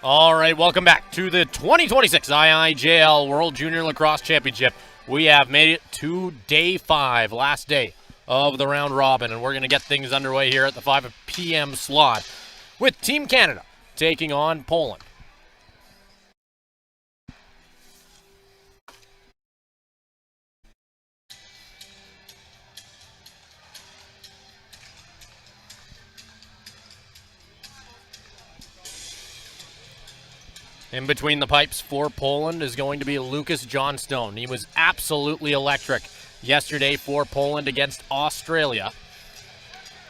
All right, welcome back to the 2026 IIJL World Junior Lacrosse Championship. We have made it to day 5, last day of the round robin, and we're going to get things underway here at the 5 p.m. slot with Team Canada taking on Poland. In between the pipes for Poland is going to be Lucas Johnstone. He was absolutely electric yesterday for Poland against Australia,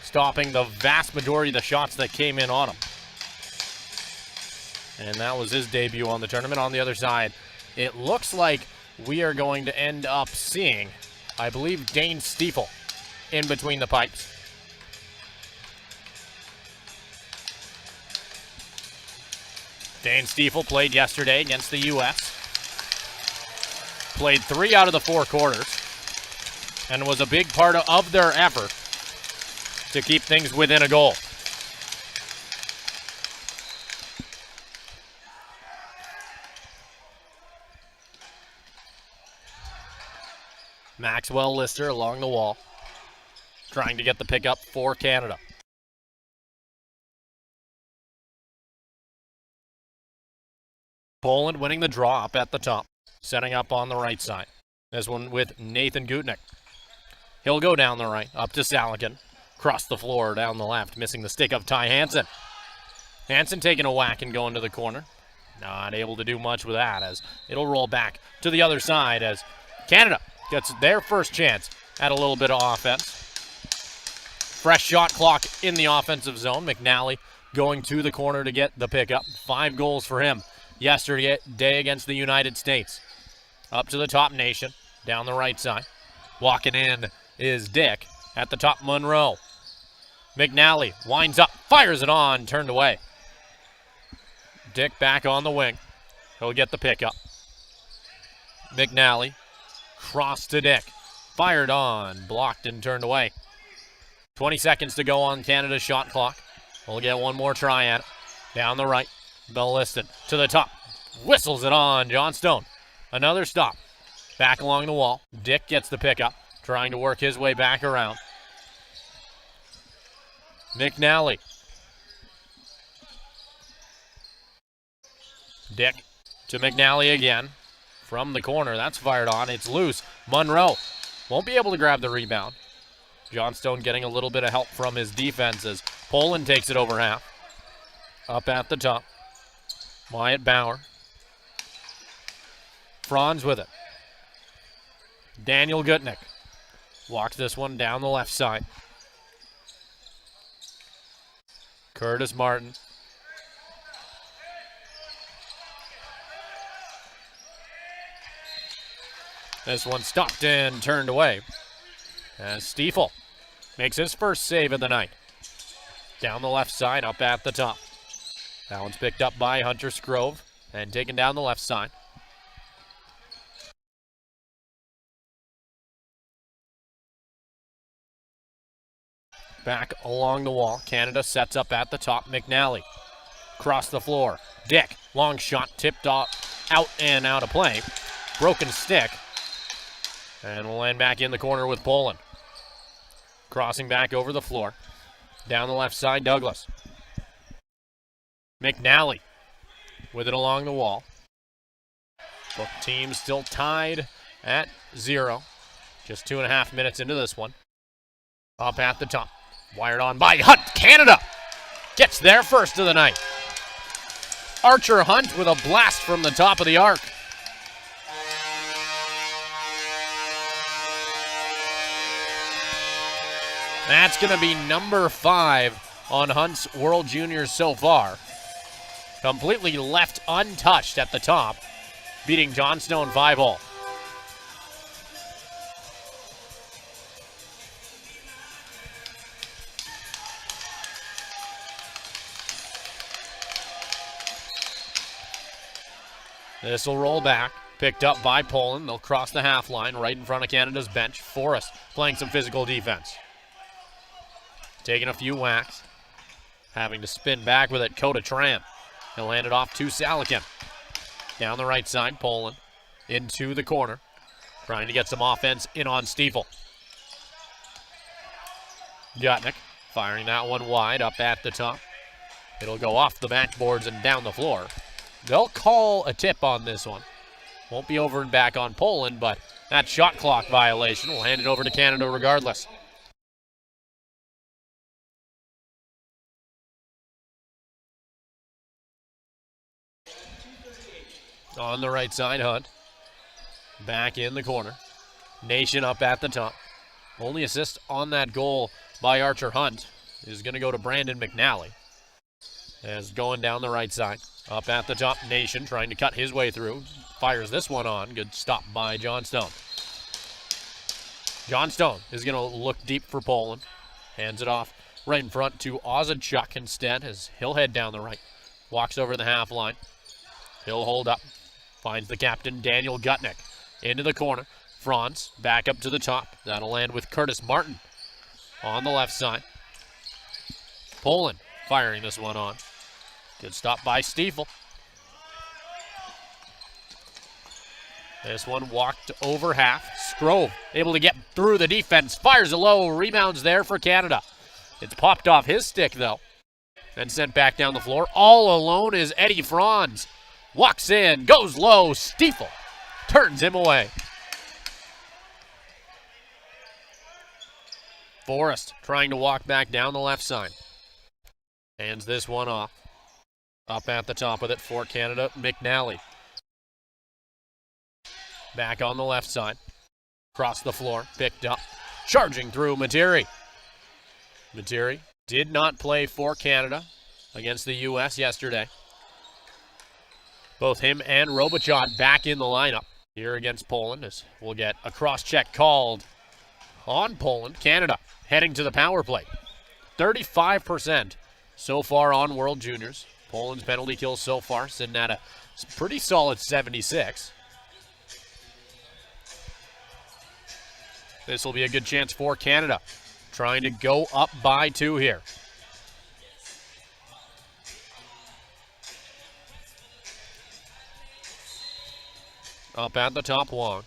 stopping the vast majority of the shots that came in on him. And that was his debut on the tournament. On the other side, it looks like we are going to end up seeing, I believe, Dane Stiefel in between the pipes. Dane Stiefel played yesterday against the U.S. Played 3 out of the 4 quarters and was a big part of their effort to keep things within a goal. Maxwell Lister along the wall, trying to get the pickup for Canada. Poland winning the draw up at the top, setting up on the right side. This one with Nathan Gutnick. He'll go down the right, up to Salikin. Cross the floor down the left, missing the stick of Ty Hanson. Hanson taking a whack and going to the corner. Not able to do much with that, as it'll roll back to the other side as Canada gets their first chance at a little bit of offense. Fresh shot clock in the offensive zone. McNally going to the corner to get the pickup. 5 goals for him yesterday against the United States. Up to the top nation, down the right side. Walking in is Dick. At the top, Monroe. McNally winds up, fires it on, turned away. Dick back on the wing. He'll get the pickup. McNally, cross to Dick. Fired on, blocked and turned away. 20 seconds to go on Canada's shot clock. We'll get one more try at it. Down the right. Belliston to the top. Whistles it on. Johnstone. Another stop. Back along the wall. Dick gets the pickup. Trying to work his way back around. McNally. Dick to McNally again. From the corner. That's fired on. It's loose. Monroe won't be able to grab the rebound. Johnstone getting a little bit of help from his defense as Poland takes it over half. Up at the top. Wyatt Bauer. Franz with it. Daniel Gutnick walks this one down the left side. Curtis Martin. This one stopped and turned away. As Stiefel makes his first save of the night. Down the left side, up at the top. That one's picked up by Hunter Scrove and taken down the left side. Back along the wall. Canada sets up at the top. McNally. Cross the floor. Dick. Long shot tipped off, out and out of play. Broken stick. And we'll land back in the corner with Poland. Crossing back over the floor. Down the left side, Douglas. McNally with it along the wall. Both teams still tied at 0. Just 2.5 minutes into this one. Up at the top. Wired on by Hunt. Canada gets there first of the night. Archer Hunt with a blast from the top of the arc. That's going to be number 5 on Hunt's World Juniors so far. Completely left untouched at the top, beating Johnstone 5-all. This will roll back, picked up by Poland. They'll cross the half line right in front of Canada's bench. Forrest playing some physical defense. Taking a few whacks. Having to spin back with it, Coda Tran. He'll hand it off to Salakin. Down the right side, Poland into the corner. Trying to get some offense in on Stiefel. Gutnick firing that one wide up at the top. It'll go off the backboards and down the floor. They'll call a tip on this one. Won't be over and back on Poland, but that shot clock violation will hand it over to Canada regardless. On the right side, Hunt. Back in the corner. Nation up at the top. Only assist on that goal by Archer Hunt is going to go to Brandon McNally. As going down the right side. Up at the top, Nation trying to cut his way through. Fires this one on. Good stop by John Stone. John Stone is going to look deep for Poland. Hands it off right in front to Ozachuk instead as he'll head down the right. Walks over the half line. He'll hold up. Finds the captain, Daniel Gutnick. Into the corner. Franz back up to the top. That'll land with Curtis Martin on the left side. Poland firing this one on. Good stop by Stiefel. This one walked over half. Scrove able to get through the defense. Fires it low. Rebounds there for Canada. It's popped off his stick though. Then sent back down the floor. All alone is Eddie Franz. Walks in, goes low. Stiefel turns him away. Forrest trying to walk back down the left side. Hands this one off. Up at the top with it for Canada, McNally. Back on the left side. Across the floor, picked up. Charging through Materi. Materi did not play for Canada against the U.S. yesterday. Both him and Robichaud back in the lineup here against Poland as we'll get a cross-check called on Poland. Canada heading to the power play. 35% so far on World Juniors. Poland's penalty kills so far sitting at a pretty solid 76. This will be a good chance for Canada. Trying to go up by 2 here. Up at the top, Wong.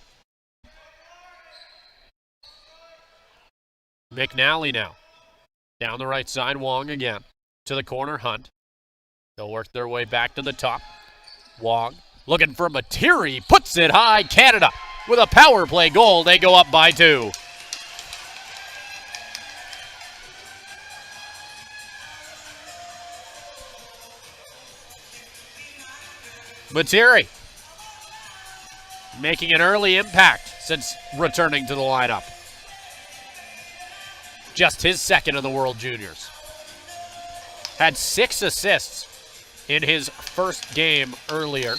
McNally now. Down the right side, Wong again. To the corner, Hunt. They'll work their way back to the top. Wong looking for Materi. Puts it high. Canada with a power play goal. They go up by 2. Materi making an early impact since returning to the lineup. Just his second in the World Juniors. Had 6 assists in his first game earlier.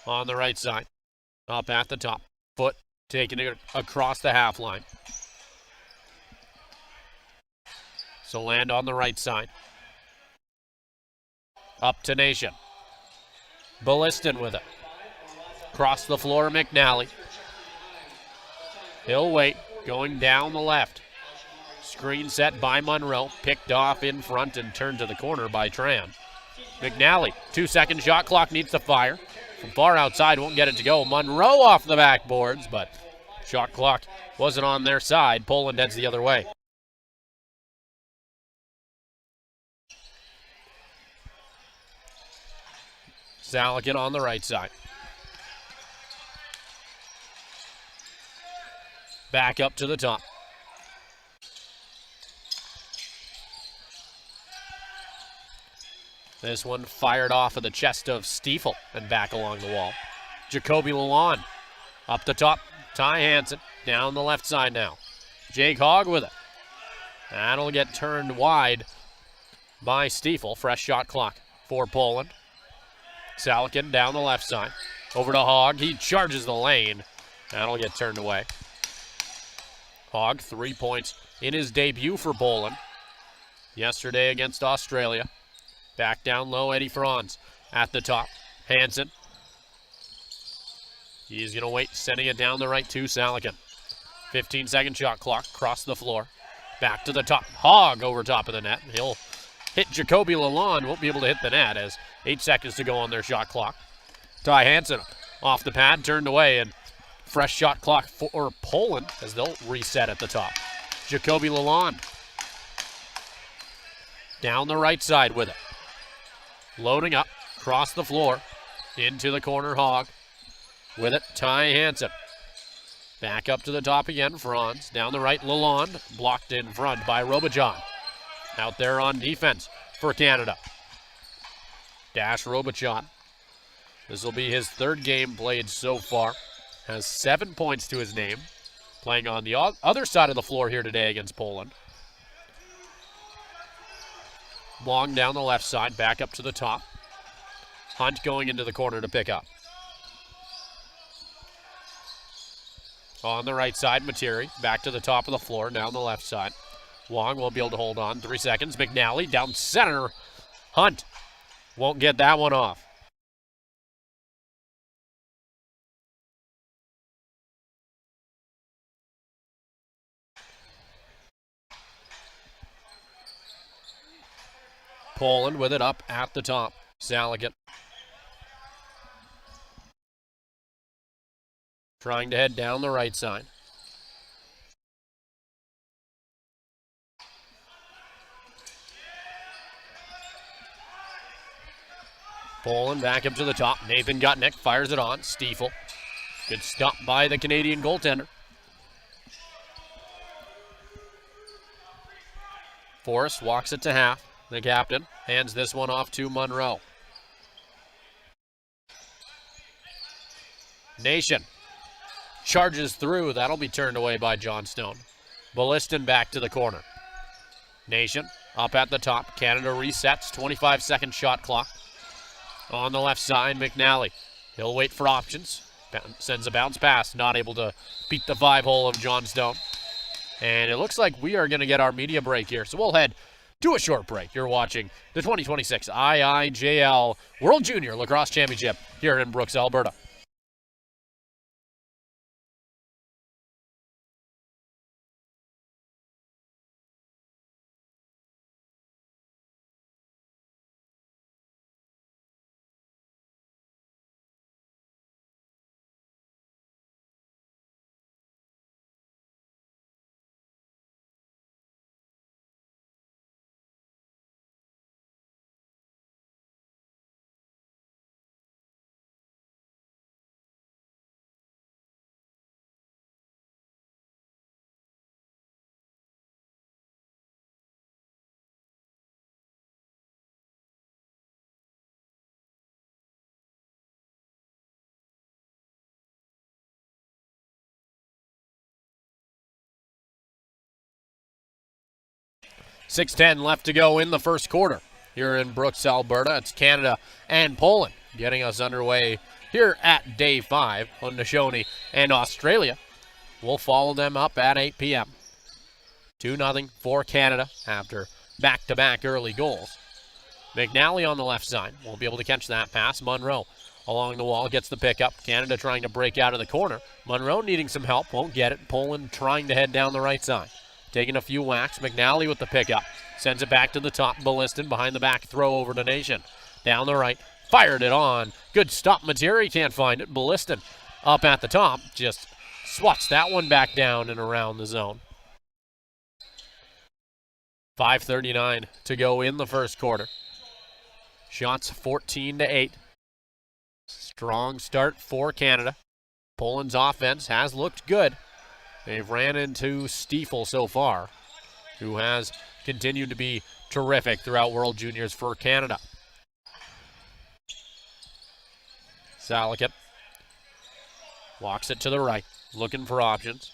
On the right side. Up at the top. Foot taking it across the half line. So land on the right side. Up to Nation. Ballistin with it. Across the floor, McNally. He'll wait. Going down the left. Screen set by Monroe. Picked off in front and turned to the corner by Tran. McNally, 2-second shot clock, needs to fire. From far outside, won't get it to go. Monroe off the backboards, but shot clock wasn't on their side. Poland heads the other way. Salakin on the right side. Back up to the top. This one fired off of the chest of Stiefel and back along the wall. Jacoby Lalonde up the top. Ty Hanson down the left side now. Jake Hogg with it. That'll get turned wide by Stiefel. Fresh shot clock for Poland. Salakin down the left side. Over to Hogg. He charges the lane. That'll get turned away. Hogg, 3 points in his debut for Poland. Yesterday against Australia. Back down low, Eddie Franz at the top. Hanson. He's going to wait, sending it down the right to Salakin. 15-second shot clock, across the floor. Back to the top. Hogg over top of the net. He'll hit Jacoby Lalonde. Won't be able to hit the net as 8 seconds to go on their shot clock. Ty Hanson off the pad, turned away, and fresh shot clock for Poland as they'll reset at the top. Jacoby Lalonde down the right side with it. Loading up, across the floor, into the corner. Hogg with it. Ty Hanson. Back up to the top again. Franz down the right. Lalonde blocked in front by Robichaud. Out there on defense for Canada. Dash Robichaud. This will be his third game played so far. Has 7 points to his name. Playing on the other side of the floor here today against Poland. Wong down the left side, back up to the top. Hunt going into the corner to pick up. On the right side, Materi back to the top of the floor, down the left side. Wong will be able to hold on. 3 seconds. McNally down center. Hunt won't get that one off. Poland with it up at the top. Zalikin trying to head down the right side. Poland back up to the top. Nathan Gutnick fires it on. Stiefel. Good stop by the Canadian goaltender. Forrest walks it to half. The captain hands this one off to Monroe. Nation charges through. That'll be turned away by Johnstone. Balliston back to the corner. Nation up at the top. Canada resets. 25-second shot clock. On the left side, McNally. He'll wait for options. Sends a bounce pass. Not able to beat the 5-hole of Johnstone. And it looks like we are going to get our media break here. So we'll head to a short break. You're watching the 2026 IIJL World Junior Lacrosse Championship here in Brooks, Alberta. .6:10 left to go in the first quarter here in Brooks, Alberta. It's Canada and Poland getting us underway here at day 5. Haudenosaunee and Australia will follow them up at 8 p.m. 2-0 for Canada after back-to-back early goals. McNally on the left side won't be able to catch that pass. Monroe along the wall gets the pickup. Canada trying to break out of the corner. Monroe needing some help, won't get it. Poland trying to head down the right side. Taking a few whacks. McNally with the pickup. Sends it back to the top. Balliston behind the back throw over to Nation. Down the right. Fired it on. Good stop. Materi can't find it. Balliston up at the top. Just swats that one back down and around the zone. 5:39 to go in the first quarter. Shots 14-8. Strong start for Canada. Poland's offense has looked good. They've ran into Stiefel so far, who has continued to be terrific throughout World Juniors for Canada. Zalikin walks it to the right, looking for options.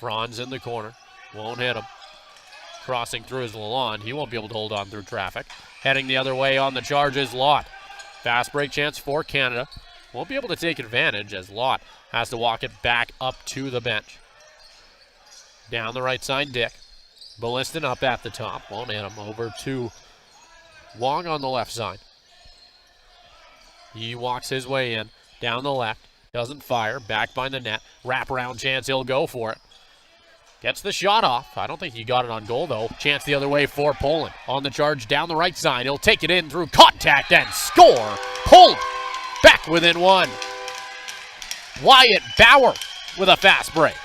Franz in the corner, won't hit him. Crossing through his Lalonde, he won't be able to hold on through traffic. Heading the other way on the charge is Lott. Fast break chance for Canada. Won't be able to take advantage as Lott has to walk it back up to the bench. Down the right side, Dick. Balliston up at the top. Won't hit him. Over to Wong on the left side. He walks his way in. Down the left. Doesn't fire. Back by the net. Wraparound chance. He'll go for it. Gets the shot off. I don't think he got it on goal, though. Chance the other way for Poland. On the charge down the right side. He'll take it in through contact and score. Poland back within one. Wyatt Bauer with a fast break.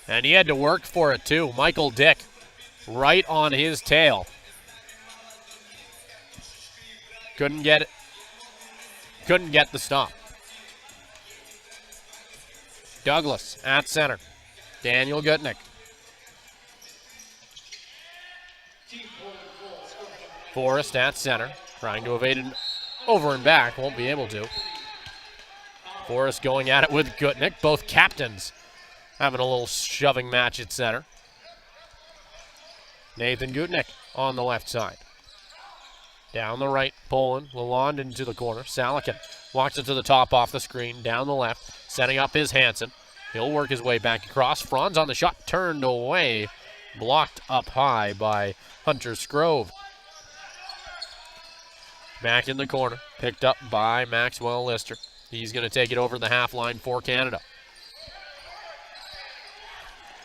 And he had to work for it, too. Michael Dick right on his tail. Couldn't get it. Couldn't get the stop. Douglas at center. Daniel Gutnick. Forrest at center. Trying to evade it over and back. Won't be able to. Forrest going at it with Gutnick. Both captains having a little shoving match at center. Nathan Gutnick on the left side. Down the right, Poland. Lalonde into the corner. Salakin walks it to the top off the screen. Down the left, setting up his Hanson. He'll work his way back across. Franz on the shot, turned away. Blocked up high by Hunter Scrove. Back in the corner, picked up by Maxwell Lister. He's going to take it over the half line for Canada.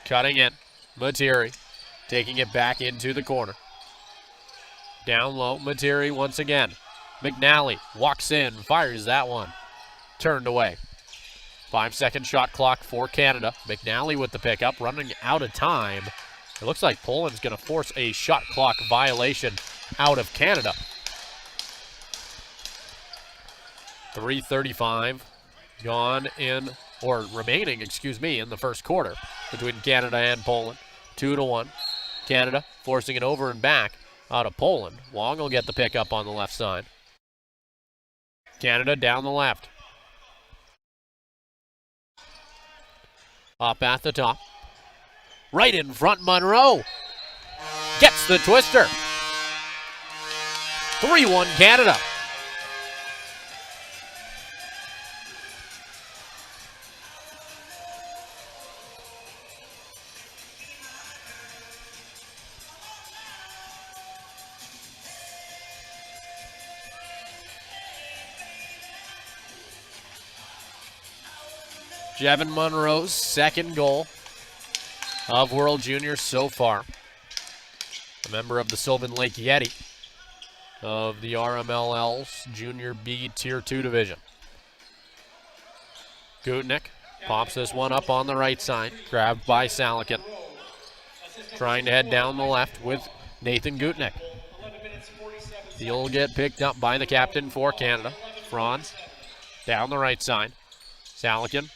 Cutting in, Materi, taking it back into the corner. Down low, Materi once again. McNally walks in, fires that one. Turned away. 5-second shot clock for Canada. McNally with the pickup, running out of time. It looks like Poland's going to force a shot clock violation out of Canada. 3:35 gone in, or remaining, in the first quarter between Canada and Poland. 2-1. Canada forcing it over and back out of Poland. Wong will get the pickup on the left side. Canada down the left. Up at the top. Right in front, Monroe. Gets the twister. 3-1 Canada. Jevin Monroe's second goal of World Juniors so far. A member of the Sylvan Lake Yeti of the RMLL's Junior B Tier 2 division. Gutnick pops this one up on the right side, grabbed by Salakin. Trying to head down the left with Nathan Gutnick. He'll get picked up by the captain for Canada, Franz. Down the right side, Salakin.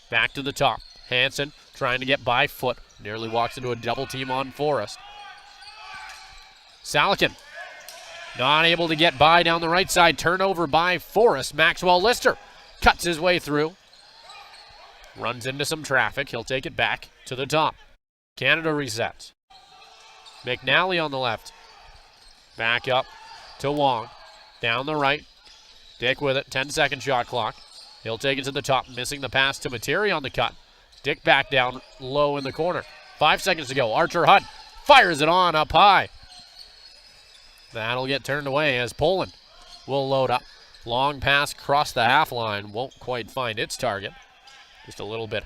Back to the top. Hanson trying to get by foot. Nearly walks into a double team on Forrest. Salakin not able to get by down the right side. Turnover by Forrest. Maxwell Lister cuts his way through. Runs into some traffic. He'll take it back to the top. Canada resets. McNally on the left. Back up to Wong. Down the right. Dick with it. 10-second shot clock. He'll take it to the top, missing the pass to Materi on the cut. Dick back down low in the corner. 5 seconds to go. Archer Hunt fires it on up high. That'll get turned away as Poland will load up. Long pass across the half line. Won't quite find its target. Just a little bit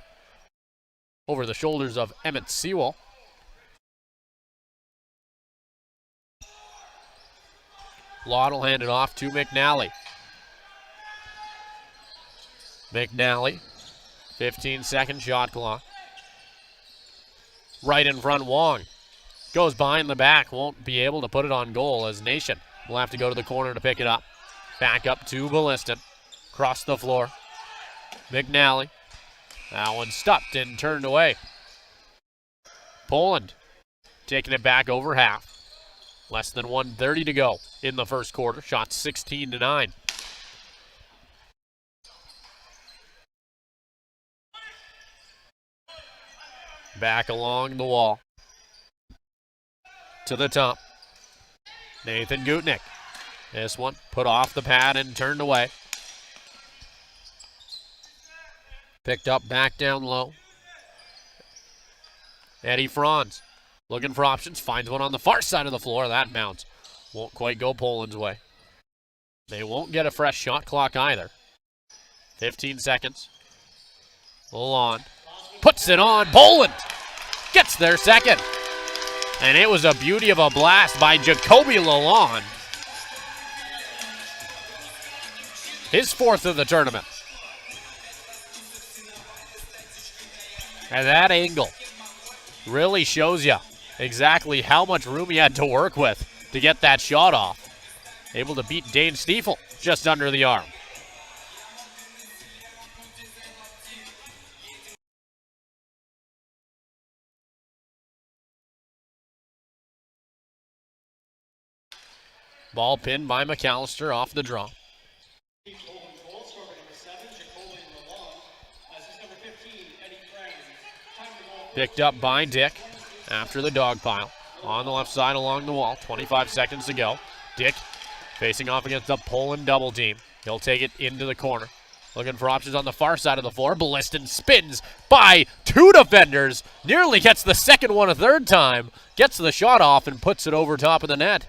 over the shoulders of Emmett Sewell. Lott will hand it off to McNally. McNally, 15-second shot clock. Right in front, Wong. Goes behind the back, won't be able to put it on goal as Nation will have to go to the corner to pick it up. Back up to Balliston. Across the floor. McNally. That one stopped and turned away. Poland taking it back over half. Less than 1:30 to go in the first quarter. Shot 16-9. Back along the wall. To the top. Nathan Gutnick. This one put off the pad and turned away. Picked up back down low. Eddie Franz looking for options. Finds one on the far side of the floor. That bounce Won't quite go Poland's way. They won't get a fresh shot clock either. 15 seconds. Lalonde puts it on. Poland gets their second. And it was a beauty of a blast by Jacoby Lalonde. His fourth of the tournament. And that angle really shows you exactly how much room he had to work with to get that shot off. Able to beat Dane Stiefel just under the arm. Ball pinned by McAllister off the draw. Picked up by Dick after the dog pile. On the left side along the wall. 25 seconds to go. Dick facing off against the Poland double team. He'll take it into the corner. Looking for options on the far side of the floor. Ballistin spins by two defenders. Nearly gets the second one a third time. Gets the shot off and puts it over top of the net.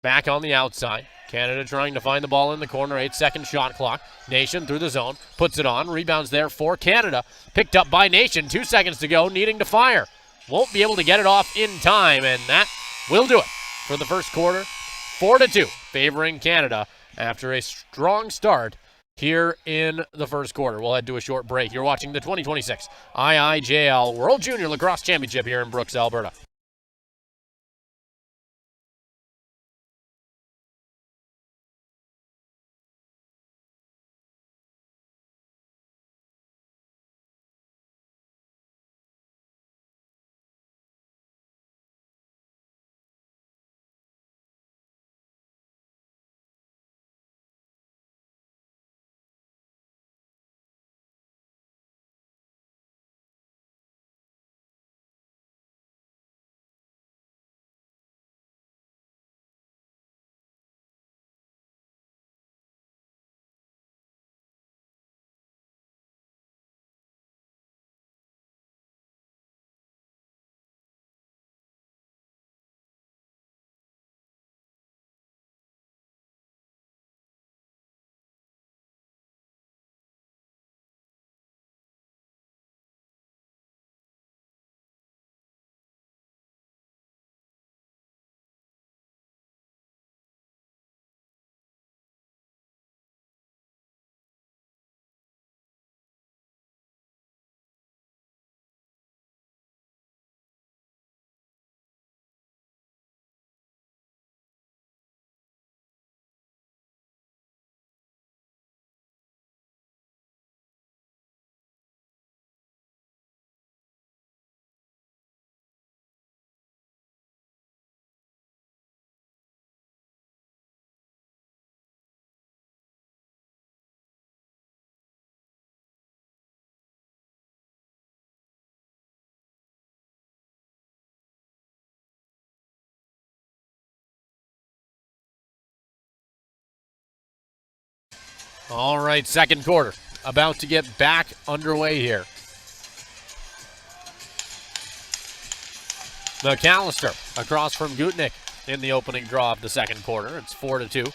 Back on the outside. Canada trying to find the ball in the corner. 8-second shot clock. Nation through the zone. Puts it on. Rebounds there for Canada. Picked up by Nation. 2 seconds to go. Needing to fire. Won't be able to get it off in time. And that will do it for the first quarter. 4-2 favoring Canada after a strong start here in the first quarter. We'll head to a short break. You're watching the 2026 IIJL World Junior Lacrosse Championship here in Brooks, Alberta. All right, second quarter about to get back underway here. McAllister across from Gutnick in the opening draw of the second quarter. It's 4-2,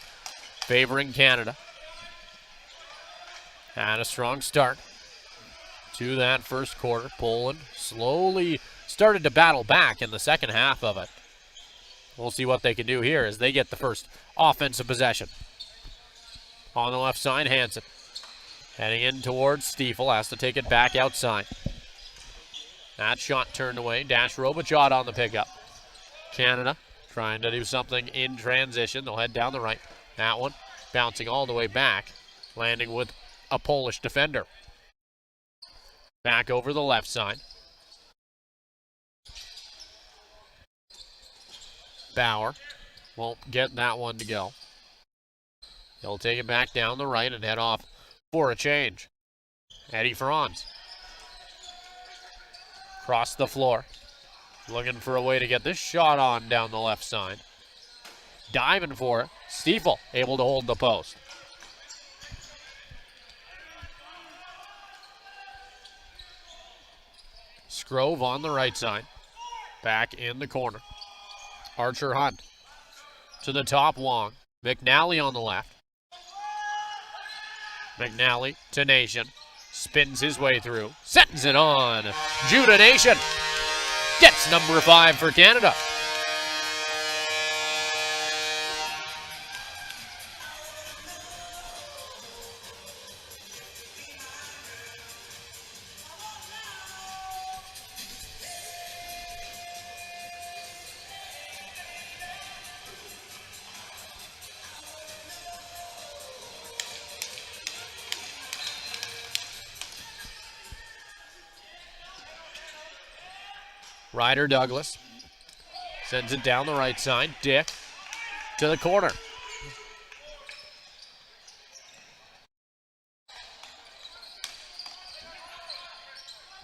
favoring Canada. Had a strong start to that first quarter. Poland slowly started to battle back in the second half of it. We'll see what they can do here as they get the first offensive possession. On the left side, Hanson heading in towards Stiefel, has to take it back outside. That shot turned away. Dash Robichaud on the pickup. Canada trying to do something in transition. They'll head down the right. That one bouncing all the way back, landing with a Polish defender. Back over the left side. Bauer won't get that one to go. He'll take it back down the right and head off for a change. Eddie Franz. Across the floor. Looking for a way to get this shot on down the left side. Diving for it. Stiefel able to hold the post. Scrove on the right side. Back in the corner. Archer Hunt To the top, Wong. McNally on the left. McNally to Nation. Spins his way through. Sends it on. Judah Nation gets number 5 for Canada. Ryder Douglas sends it down the right side. Dick to the corner.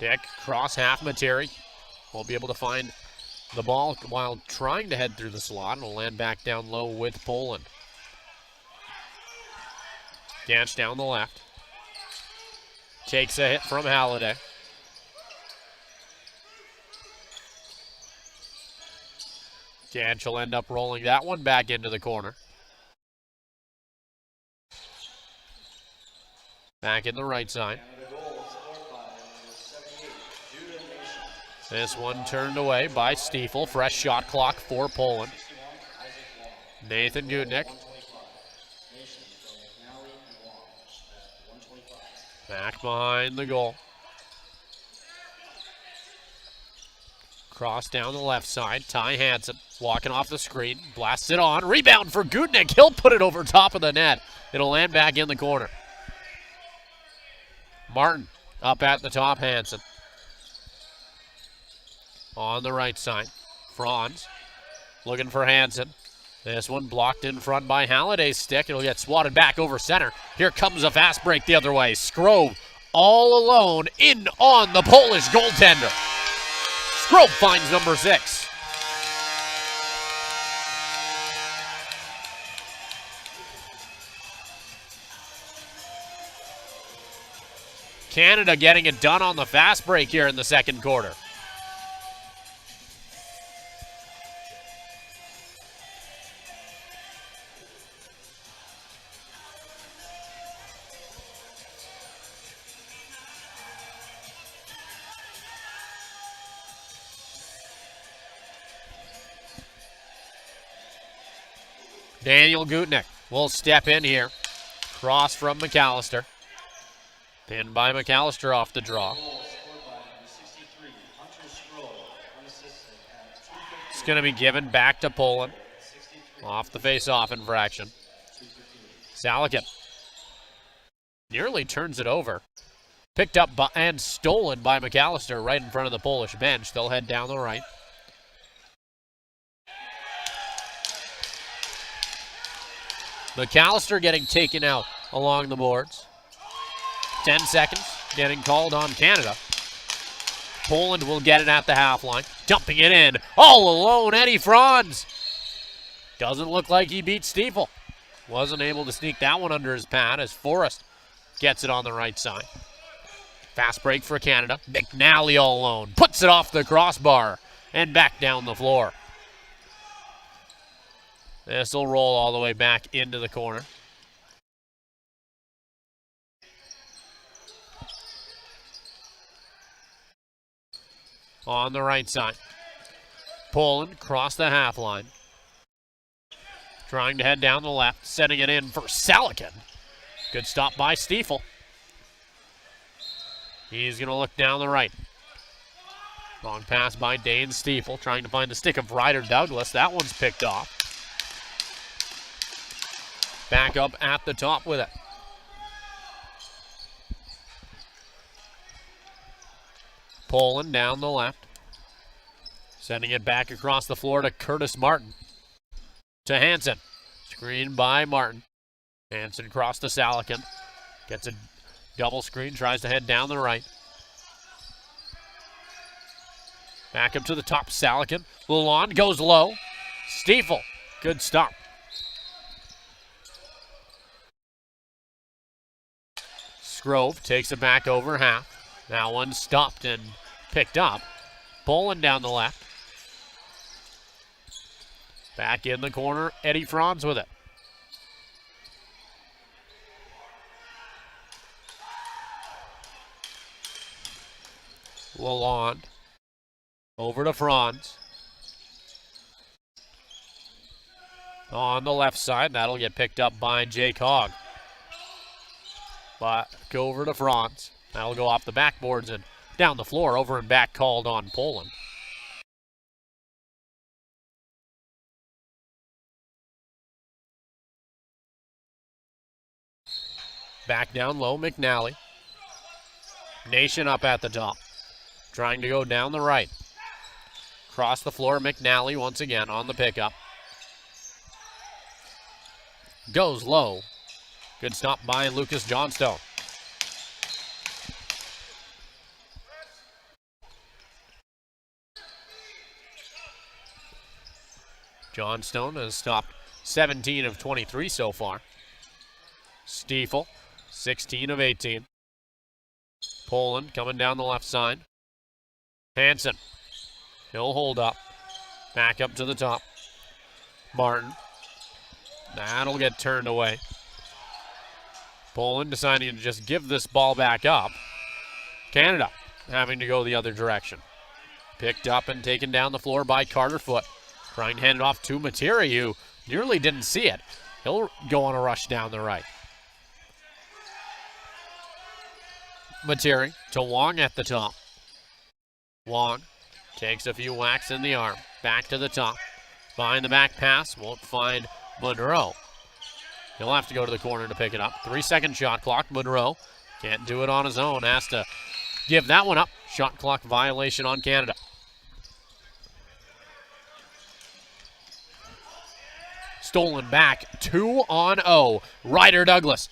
Dick, cross half Materi. Won't be able to find the ball while trying to head through the slot. And will land back down low with Poland. Gantz down the left. Takes a hit from Halliday. Gantz will end up rolling that one back into the corner. Back in the right side. This one turned away by Stiefel. Fresh shot clock for Poland. Nathan Gutnick. Back behind the goal. Cross down the left side. Ty Hanson walking off the screen. Blasts it on. Rebound for Gutnick. He'll put it over top of the net. It'll land back in the corner. Martin up at the top. Hanson. On the right side. Franz looking for Hanson. This one blocked in front by Halliday's stick. It'll get swatted back over center. Here comes a fast break the other way. Skrove all alone in on the Polish goaltender. Skrove finds number 6. Canada getting it done on the fast break here in the second quarter. Daniel Gutnick will step in here. Cross from McAllister. Pinned by McAllister off the draw. It's going to be given back to Poland. Off the face-off infraction. Salakin nearly turns it over. Picked up and stolen by McAllister right in front of the Polish bench. They'll head down the right. McAllister getting taken out along the boards. 10 seconds, getting called on Canada. Poland will get it at the half line. Dumping it in, all alone, Eddie Franz. Doesn't look like he beat Stiefel. Wasn't able to sneak that one under his pad as Forrest gets it on the right side. Fast break for Canada. McNally all alone. Puts it off the crossbar and back down the floor. This will roll all the way back into the corner. On the right side. Poland cross the half line. Trying to head down the left. Setting it in for Salakin. Good stop by Stiefel. He's going to look down the right. Long pass by Dane Stiefel. Trying to find the stick of Ryder Douglas. That one's picked off. Back up at the top with it. Poland down the left. Sending it back across the floor to Curtis Martin. To Hanson. Screen by Martin. Hanson cross to Salakin. Gets a double screen. Tries to head down the right. Back up to the top. Salakin. Lalonde goes low. Stiefel. Good stop. Skrove takes it back over half. That one stopped and picked up. Poland down the left. Back in the corner, Eddie Franz with it. Lalonde over to Franz. On the left side, that'll get picked up by Jake Hogg. But go over to Franz. That'll go off the backboards and down the floor, over and back called on Poland. Back down low, McNally. Nation up at the top. Trying to go down the right. Cross the floor, McNally once again on the pickup. Goes low. Good stop by Lucas Johnstone. Johnstone has stopped 17 of 23 so far. Stiefel, 16 of 18. Poland coming down the left side. Hanson, he'll hold up. Back up to the top. Martin, that'll get turned away. Poland deciding to just give this ball back up. Canada having to go the other direction. Picked up and taken down the floor by Carter Foote. Trying to hand it off to Materi, who nearly didn't see it. He'll go on a rush down the right. Materi to Wong at the top. Wong takes a few whacks in the arm. Back to the top. Behind the back pass, won't find Monroe. He'll have to go to the corner to pick it up. 3-second shot clock. Monroe can't do it on his own. Has to give that one up. Shot clock violation on Canada. Stolen back, 2-0. Ryder Douglas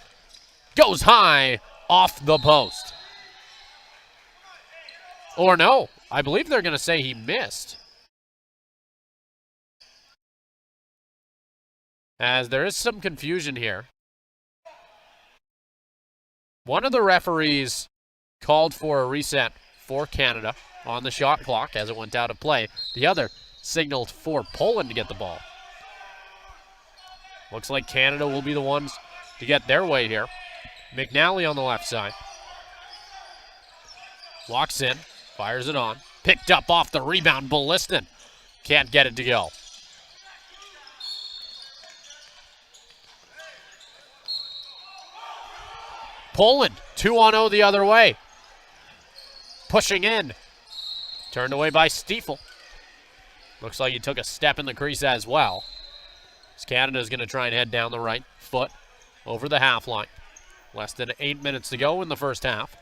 goes high off the post. Or no, I believe they're going to say he missed. As there is some confusion here. One of the referees called for a reset for Canada on the shot clock as it went out of play. The other signaled for Poland to get the ball. Looks like Canada will be the ones to get their way here. McNally on the left side. Walks in, fires it on. Picked up off the rebound, Balliston. Can't get it to go. Poland, 2-0 the other way. Pushing in. Turned away by Stiefel. Looks like he took a step in the crease as well. Canada's going to try and head down the right. Foot over the half line. Less than 8 minutes to go in the first half.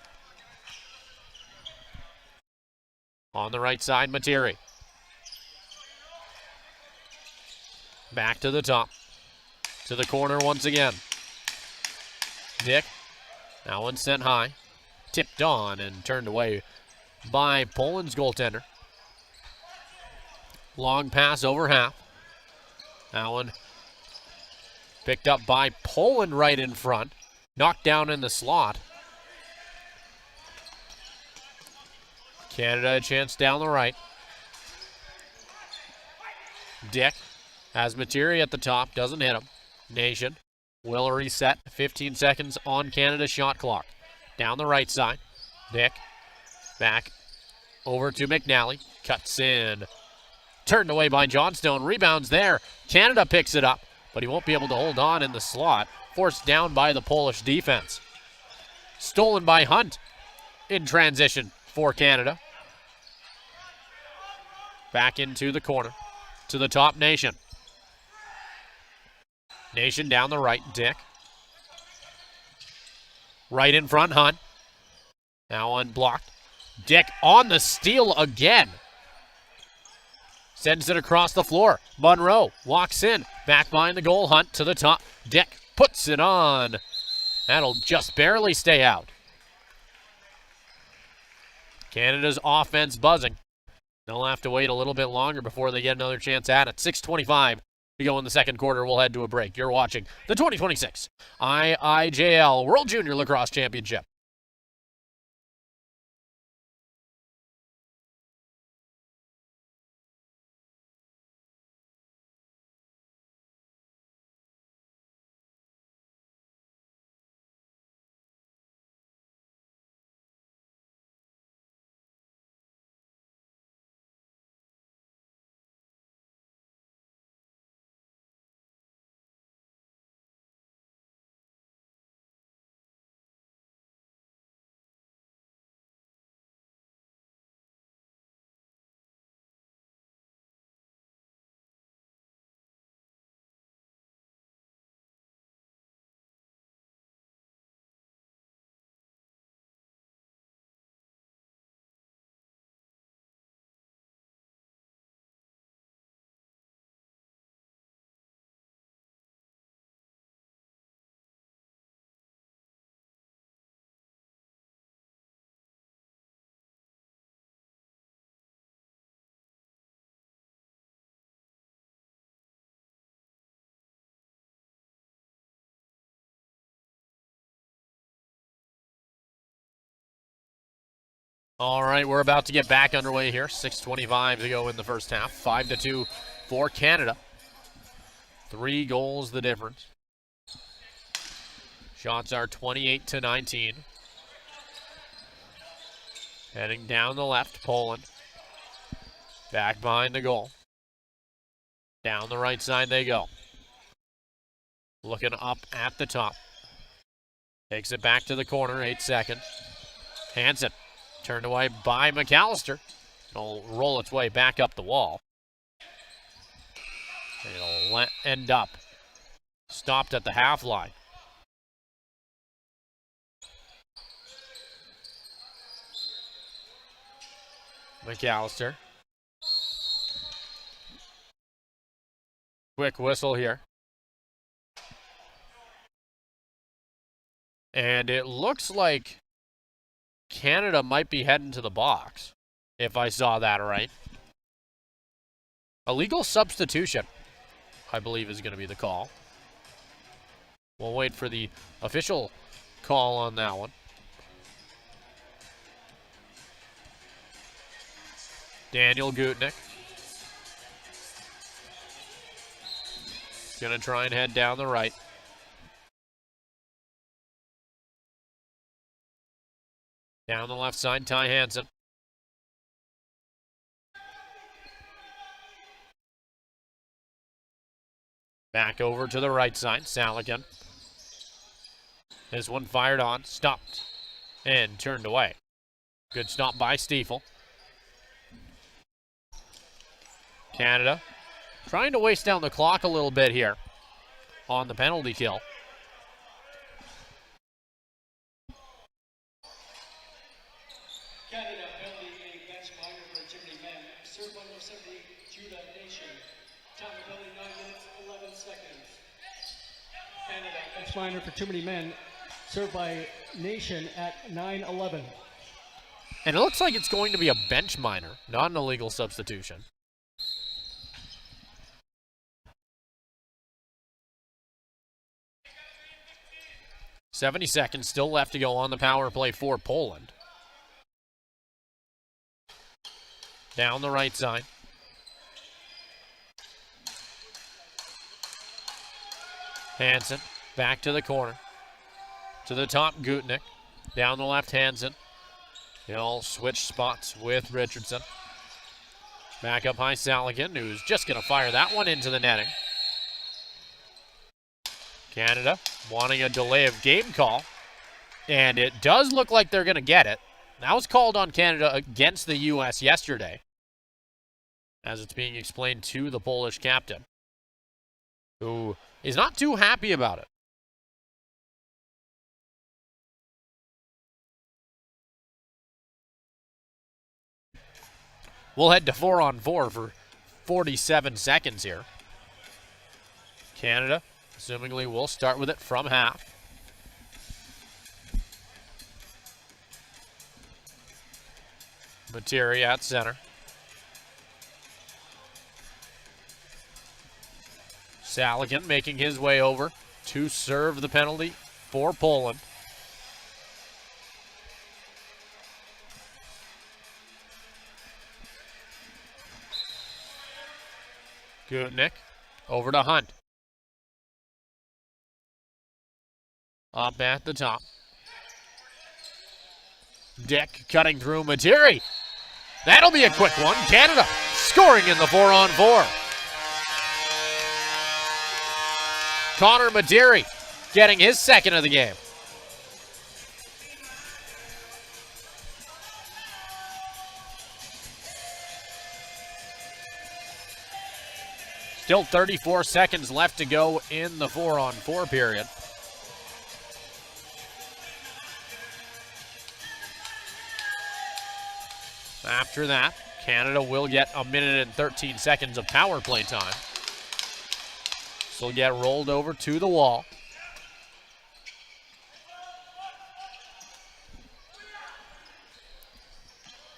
On the right side, Materi. Back to the top. To the corner once again. Dick. That one sent high. Tipped on and turned away by Poland's goaltender. Long pass over half. That one picked up by Poland right in front. Knocked down in the slot. Canada a chance down the right. Dick has Materi at the top. Doesn't hit him. Nation will reset. 15 seconds on Canada's shot clock. Down the right side. Dick back over to McNally. Cuts in. Turned away by Johnstone. Rebounds there. Canada picks it up, but he won't be able to hold on in the slot. Forced down by the Polish defense. Stolen by Hunt in transition for Canada. Back into the corner. To the top, Nation. Nation down the right, Dick. Right in front, Hunt. Now unblocked. Dick on the steal again. Sends it across the floor. Monroe walks in. Back behind the goal. Hunt to the top. Dick puts it on. That'll just barely stay out. Canada's offense buzzing. They'll have to wait a little bit longer before they get another chance at it. 6:25 to go in the second quarter. We'll head to a break. You're watching the 2026 IIJL World Junior Lacrosse Championship. All right, we're about to get back underway here. 6:25 to go in the first half. 5-2 for Canada. 3 goals the difference. Shots are 28-19. Heading down the left, Poland. Back behind the goal. Down the right side they go. Looking up at the top. Takes it back to the corner, 8 seconds. Hanson, turned away by McAllister. It'll roll its way back up the wall. It'll end up stopped at the half line. McAllister. Quick whistle here. And it looks like Canada might be heading to the box, if I saw that right. Illegal substitution, I believe, is going to be the call. We'll wait for the official call on that one. Daniel Gutnick. Going to try and head down the right. Down the left side, Ty Hanson. Back over to the right side, Saligan. This one fired on, stopped, and turned away. Good stop by Stiefel. Canada trying to waste down the clock a little bit here on the penalty kill. Canada penalty a bench minor for activity men. Serve number 70, Judah Nation. Time of penalty 9 minutes, 11 seconds. Canada bench minor for too many men. Served by Nation at 9:11. And it looks like it's going to be a bench minor, not an illegal substitution. $70 seconds still left to go on the power play for Poland. Down the right side. Hanson back to the corner. To the top, Gutnick. Down the left, Hanson. He'll switch spots with Richardson. Back up high, Saligan, who's just going to fire that one into the netting. Canada wanting a delay of game call. And it does look like they're going to get it. That was called on Canada against the U.S. yesterday, as it's being explained to the Polish captain, who is not too happy about it. We'll head to 4-on-4 for 47 seconds here. Canada, assumingly, will start with it from half. Materi at center. Saligan making his way over to serve the penalty for Poland. Gutnick over to Hunt. Up at the top. Dick cutting through Materi. That'll be a quick one. Canada scoring in the 4-on-4. Connor Materi getting his second of the game. Still 34 seconds left to go in the 4-on-4 period. After that, Canada will get 1 minute and 13 seconds of power play time. This will get rolled over to the wall.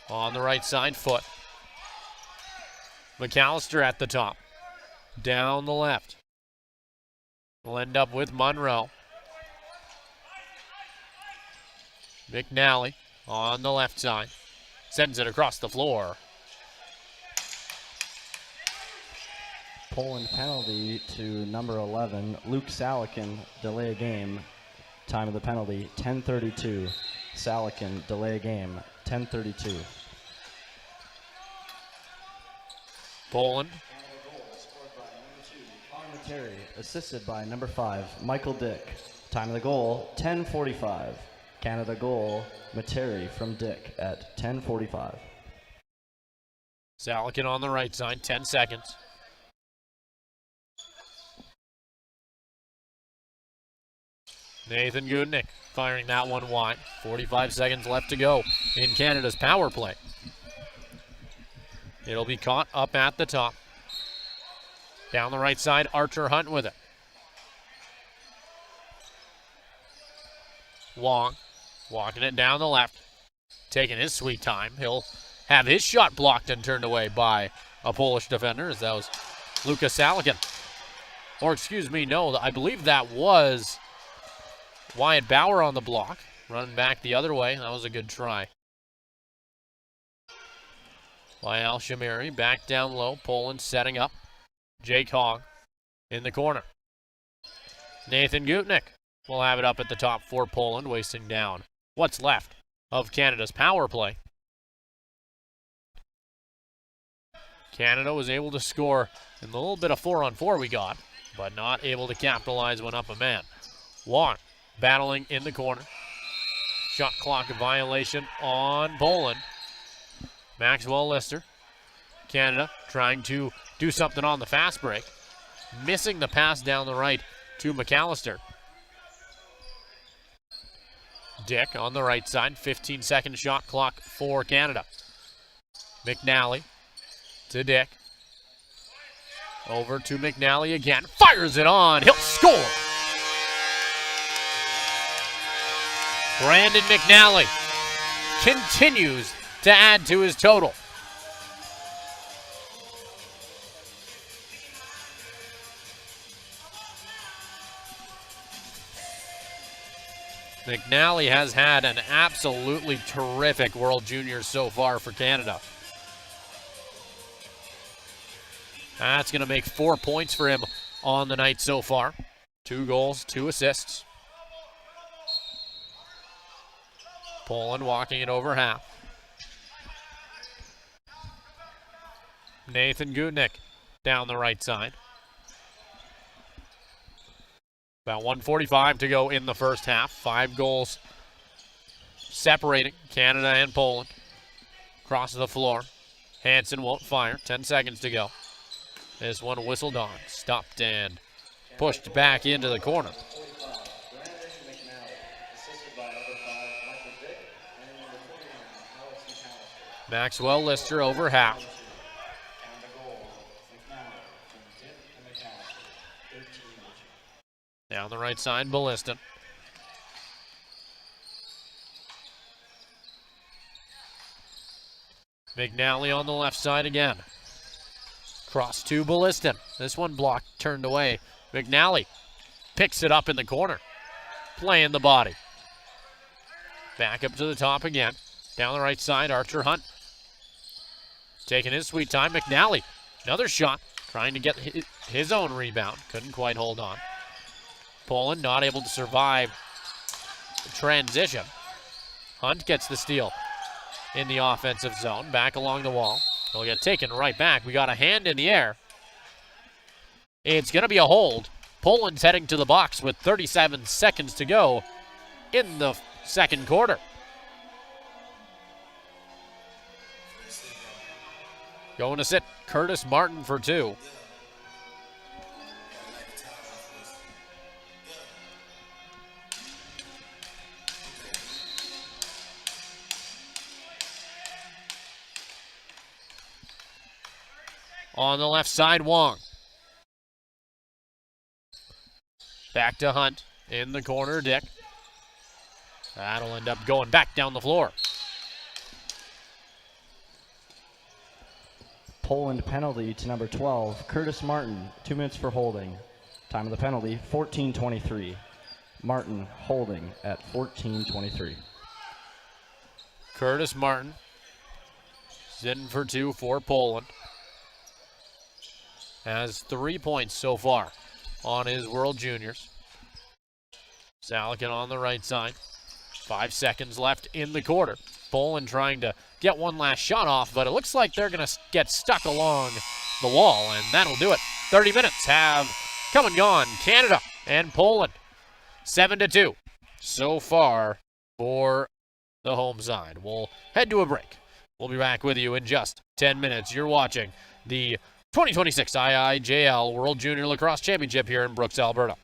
On the right side, Foot. McAllister at the top. Down the left. We'll end up with Monroe. McNally on the left side. Sends it across the floor. Poland penalty to number 11, Luke Salakin, delay a game. Time of the penalty, 10:32. Salakin, delay a game, 10:32. Poland. Terry, assisted by number 5, Michael Dick. Time of the goal, 10:45. Canada goal, Materi from Dick at 10:45. Salakin on the right side, 10 seconds. Nathan Gutnick firing that one wide. 45 seconds left to go in Canada's power play. It'll be caught up at the top. Down the right side, Archer Hunt with it. Wong walking it down the left. Taking his sweet time. He'll have his shot blocked and turned away by a Polish defender, as that was Lukas Salakin. Or excuse me, no, I believe that was Wyatt Bauer on the block. Running back the other way. That was a good try. By Al Shamiri, back down low. Poland setting up. Jake Hogg in the corner. Nathan Gutnick will have it up at the top for Poland, wasting down what's left of Canada's power play. Canada was able to score in the little bit of 4-on-4 we got, but not able to capitalize when up a man. Wong battling in the corner. Shot clock violation on Poland. Maxwell Lister. Canada trying to do something on the fast break. Missing the pass down the right to McAllister. Dick on the right side. 15-second shot clock for Canada. McNally to Dick. Over to McNally again. Fires it on. He'll score. Brandon McNally continues to add to his total. McNally has had an absolutely terrific World Juniors so far for Canada. That's going to make 4 points for him on the night so far. 2 goals, 2 assists. Poland walking it over half. Nathan Gutnick down the right side. About 1:45 to go in the first half. 5 goals separating Canada and Poland. Across the floor. Hanson won't fire. 10 seconds to go. This one whistled on. Stopped and pushed back into the corner. Maxwell Lister over half. Down the right side, Balliston. McNally on the left side again. Cross to Balliston. This one blocked, turned away. McNally picks it up in the corner. Playing the body. Back up to the top again. Down the right side, Archer Hunt. Taking his sweet time. McNally, another shot. Trying to get his own rebound. Couldn't quite hold on. Poland not able to survive the transition. Hunt gets the steal in the offensive zone. Back along the wall. He'll get taken right back. We got a hand in the air. It's going to be a hold. Poland's heading to the box with 37 seconds to go in the second quarter. Going to sit Curtis Martin for 2. On the left side, Wong. Back to Hunt. In the corner, Dick. That'll end up going back down the floor. Poland penalty to number 12, Curtis Martin, 2 minutes for holding. Time of the penalty, 14:23. Martin holding at 14:23. Curtis Martin Sitting for two for Poland. Has 3 points so far on his World Juniors. Salakin on the right side. 5 seconds left in the quarter. Poland trying to get one last shot off, but it looks like they're going to get stuck along the wall, and that'll do it. 30 minutes have come and gone. Canada and Poland, 7-2 so far for the home side. We'll head to a break. We'll be back with you in just 10 minutes. You're watching the 2026 IIJL World Junior Lacrosse Championship here in Brooks, Alberta.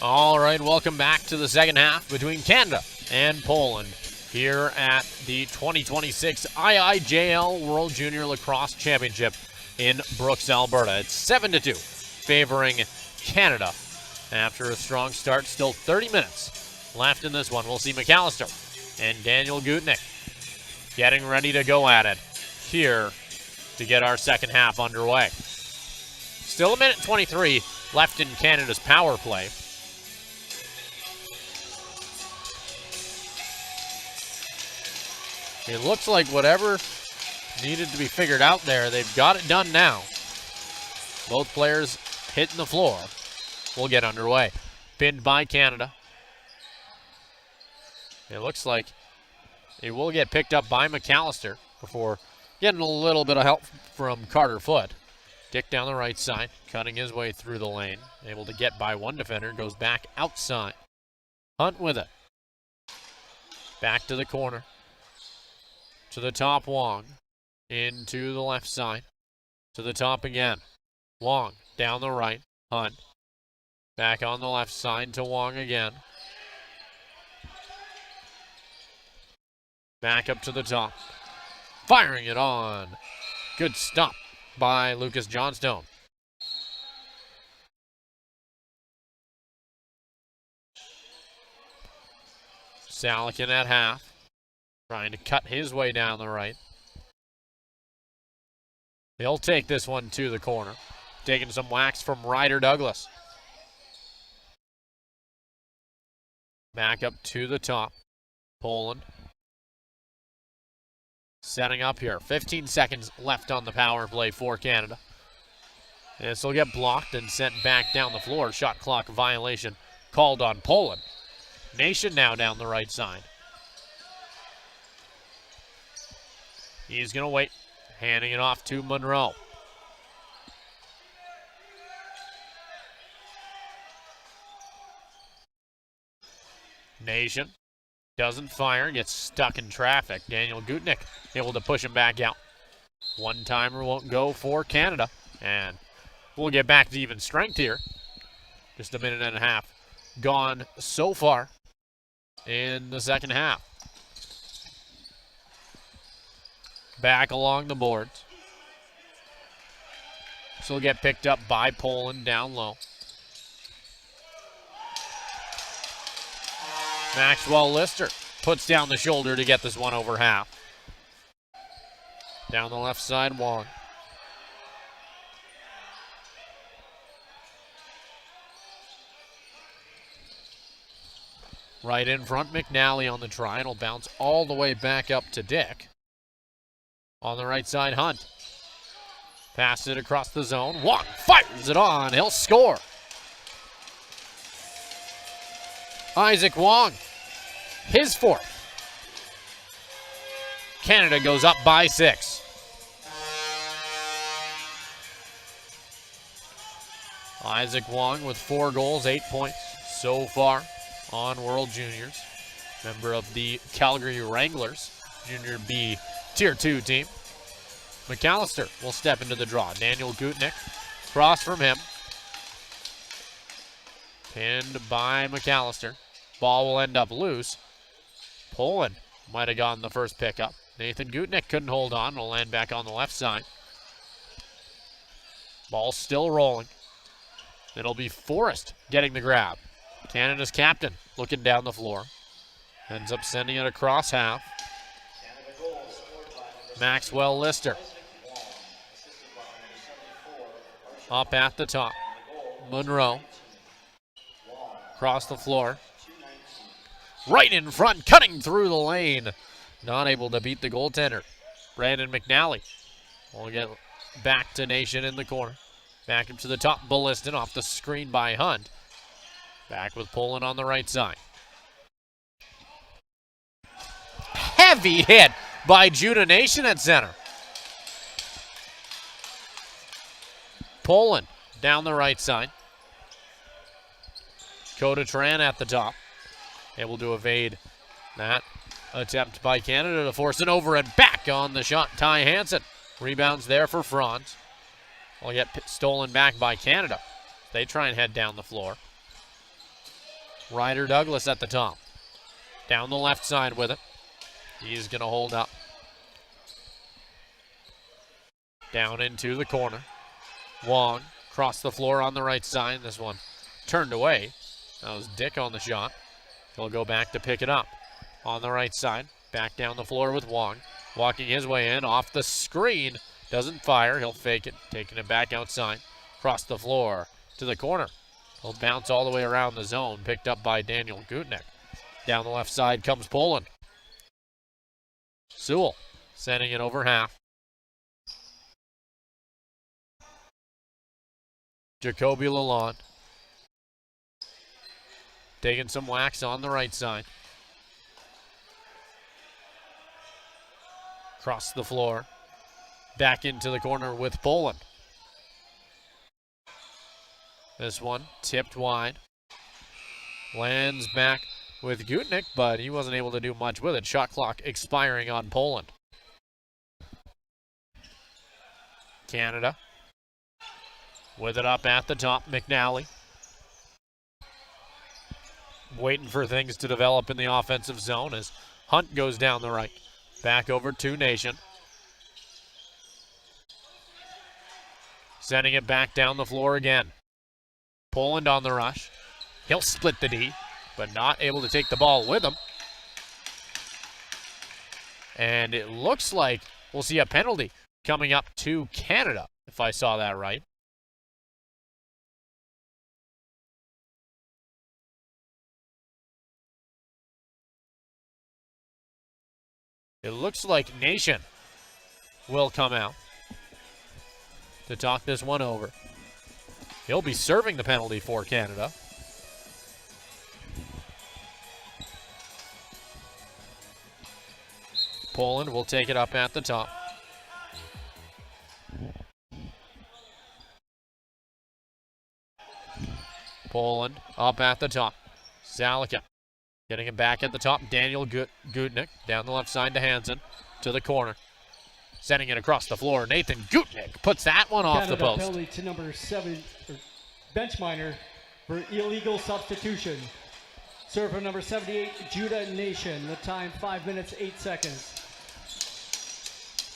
All right, welcome back to the second half between Canada and Poland here at the 2026 IIJL World Junior Lacrosse Championship in Brooks, Alberta. It's 7-2, favoring Canada after a strong start. Still 30 minutes left in this one. We'll see McAllister and Daniel Gutnick getting ready to go at it here to get our second half underway. Still a minute 23 left in Canada's power play. It looks like whatever needed to be figured out there, they've got it done now. Both players hitting the floor. We'll get underway. Pinned by Canada. It looks like it will get picked up by McAllister before getting a little bit of help from Carter Foote. Dick down the right side, cutting his way through the lane. Able to get by one defender, goes back outside. Hunt with it. Back to the corner. To the top, Wong. Into the left side. To the top again. Wong down the right. Hunt. Back on the left side to Wong again. Back up to the top. Firing it on. Good stop by Lucas Johnstone. Salikin at half. Trying to cut his way down the right. He'll take this one to the corner. Taking some wax from Ryder Douglas. Back up to the top. Poland. Setting up here. 15 seconds left on the power play for Canada. This will get blocked and sent back down the floor. Shot clock violation called on Poland. Nation now down the right side. He's going to wait. Handing it off to Monroe. Nation doesn't fire, gets stuck in traffic. Daniel Gutnick able to push him back out. One-timer won't go for Canada. And we'll get back to even strength here. Just a minute and a half gone so far in the second half. Back along the boards. This will get picked up by Poland down low. Maxwell Lister puts down the shoulder to get this one over half. Down the left side, Wong. Right in front, McNally on the try. It'll bounce all the way back up to Dick. On the right side, Hunt. Passes it across the zone. Wong fires it on. He'll score. Isaac Wong, his fourth. Canada goes up by 6. Isaac Wong with 4 goals, 8 points so far on World Juniors. Member of the Calgary Wranglers, Junior B Tier 2 team. McAllister will step into the draw. Daniel Gutnick, cross from him. Pinned by McAllister. Ball will end up loose. Poland might have gotten the first pickup. Nathan Gutnick couldn't hold on. It'll land back on the left side. Ball still rolling. It'll be Forrest getting the grab. Canada's captain looking down the floor. Ends up sending it across half. Maxwell Lister. Up at the top. Monroe. Across the floor. Right in front, cutting through the lane. Not able to beat the goaltender. Brandon McNally will get back to Nation in the corner. Back up to the top, Balliston off the screen by Hunt. Back with Poland on the right side. Heavy hit by Judah Nation at center. Poland down the right side. Coda Tran at the top. Able to evade that attempt by Canada to force it over and back on the shot. Ty Hanson rebounds there for Franz. Will get stolen back by Canada. They try and head down the floor. Ryder Douglas at the top. Down the left side with it. He's going to hold up. Down into the corner. Wong across the floor on the right side. This one turned away. That was Dick on the shot. He'll go back to pick it up on the right side. Back down the floor with Wong. Walking his way in off the screen. Doesn't fire. He'll fake it. Taking it back outside. Across the floor to the corner. He'll bounce all the way around the zone. Picked up by Daniel Gutnick. Down the left side comes Poland. Sewell sending it over half. Jacoby Lalonde taking some wax on the right side. Across the floor. Back into the corner with Poland. This one tipped wide. Lands back with Gutnick, but he wasn't able to do much with it. Shot clock expiring on Poland. Canada with it up at the top, McNally. Waiting for things to develop in the offensive zone as Hunt goes down the right. Back over to Nation. Sending it back down the floor again. Poland on the rush. He'll split the D, but not able to take the ball with him. And it looks like we'll see a penalty coming up to Canada, if I saw that right. It looks like Nation will come out to talk this one over. He'll be serving the penalty for Canada. Poland will take it up at the top. Poland up at the top. Zalika getting him back at the top. Daniel Gutnick down the left side to Hanson to the corner. Sending it across the floor. Nathan Gutnick puts that one off the post. Penalty to number 7, bench minor for illegal substitution. Server number 78, Judah Nation. The time 5 minutes 8 seconds.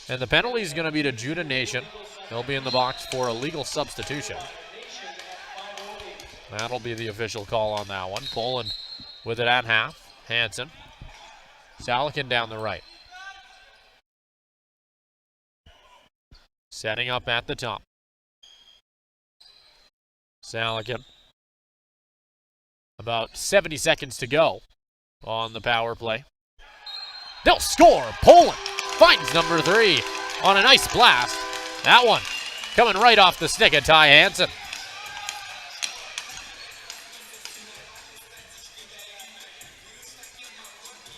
And the penalty is going to be to Judah Nation. They'll be in the box for a legal substitution. That'll be the official call on that one. Poland with it at half. Hanson. Salakin down the right. Setting up at the top. Salakin. About 70 seconds to go on the power play. They'll score. Poland finds number 3 on a nice blast. That one coming right off the stick of Ty Hanson.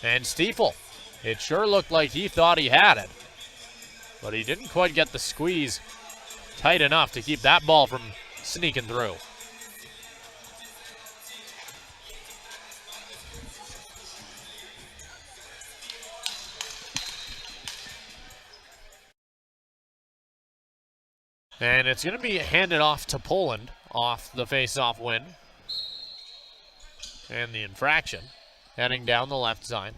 And Stiefel, it sure looked like he thought he had it, but he didn't quite get the squeeze tight enough to keep that ball from sneaking through. And it's going to be handed off to Poland off the face-off win. And the infraction heading down the left side.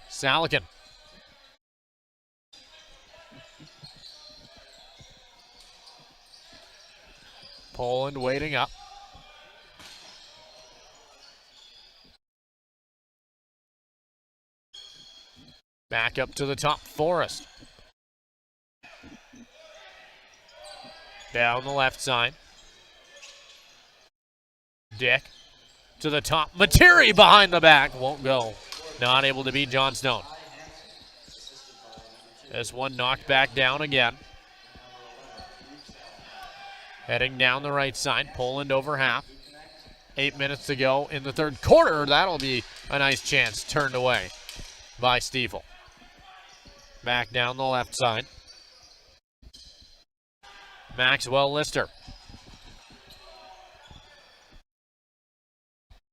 Salakin. Poland waiting up. Back up to the top, Forrest. Down the left side. Dick to the top. Materi behind the back. Won't go. Not able to beat John Stone. This one knocked back down again. Heading down the right side. Poland over half. 8 minutes to go in the third quarter. That'll be a nice chance turned away by Stiefel. Back down the left side. Maxwell Lister.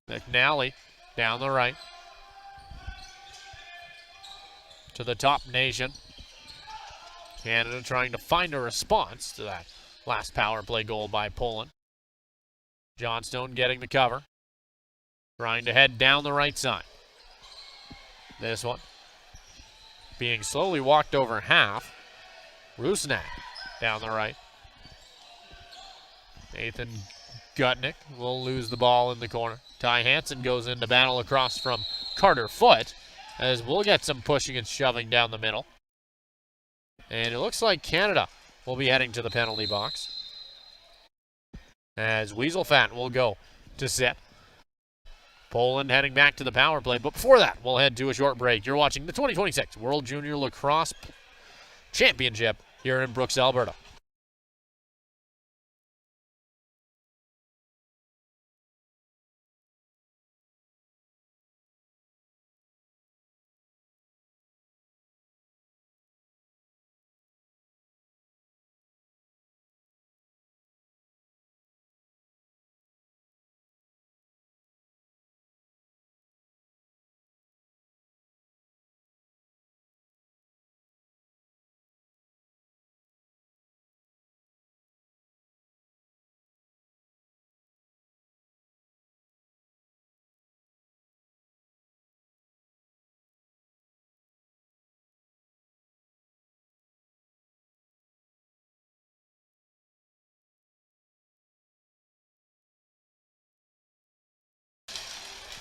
McNally down the right. To the top, Nation. Canada trying to find a response to that last power play goal by Poland. Johnstone getting the cover. Trying to head down the right side. This one being slowly walked over half. Rusnak down the right. Nathan Gutnick will lose the ball in the corner. Ty Hanson goes into battle across from Carter Foote, as we'll get some pushing and shoving down the middle. And it looks like Canada will be heading to the penalty box, as Weaselfat will go to set. Poland heading back to the power play, but before that, we'll head to a short break. You're watching the 2026 World Junior Lacrosse Championship here in Brooks, Alberta.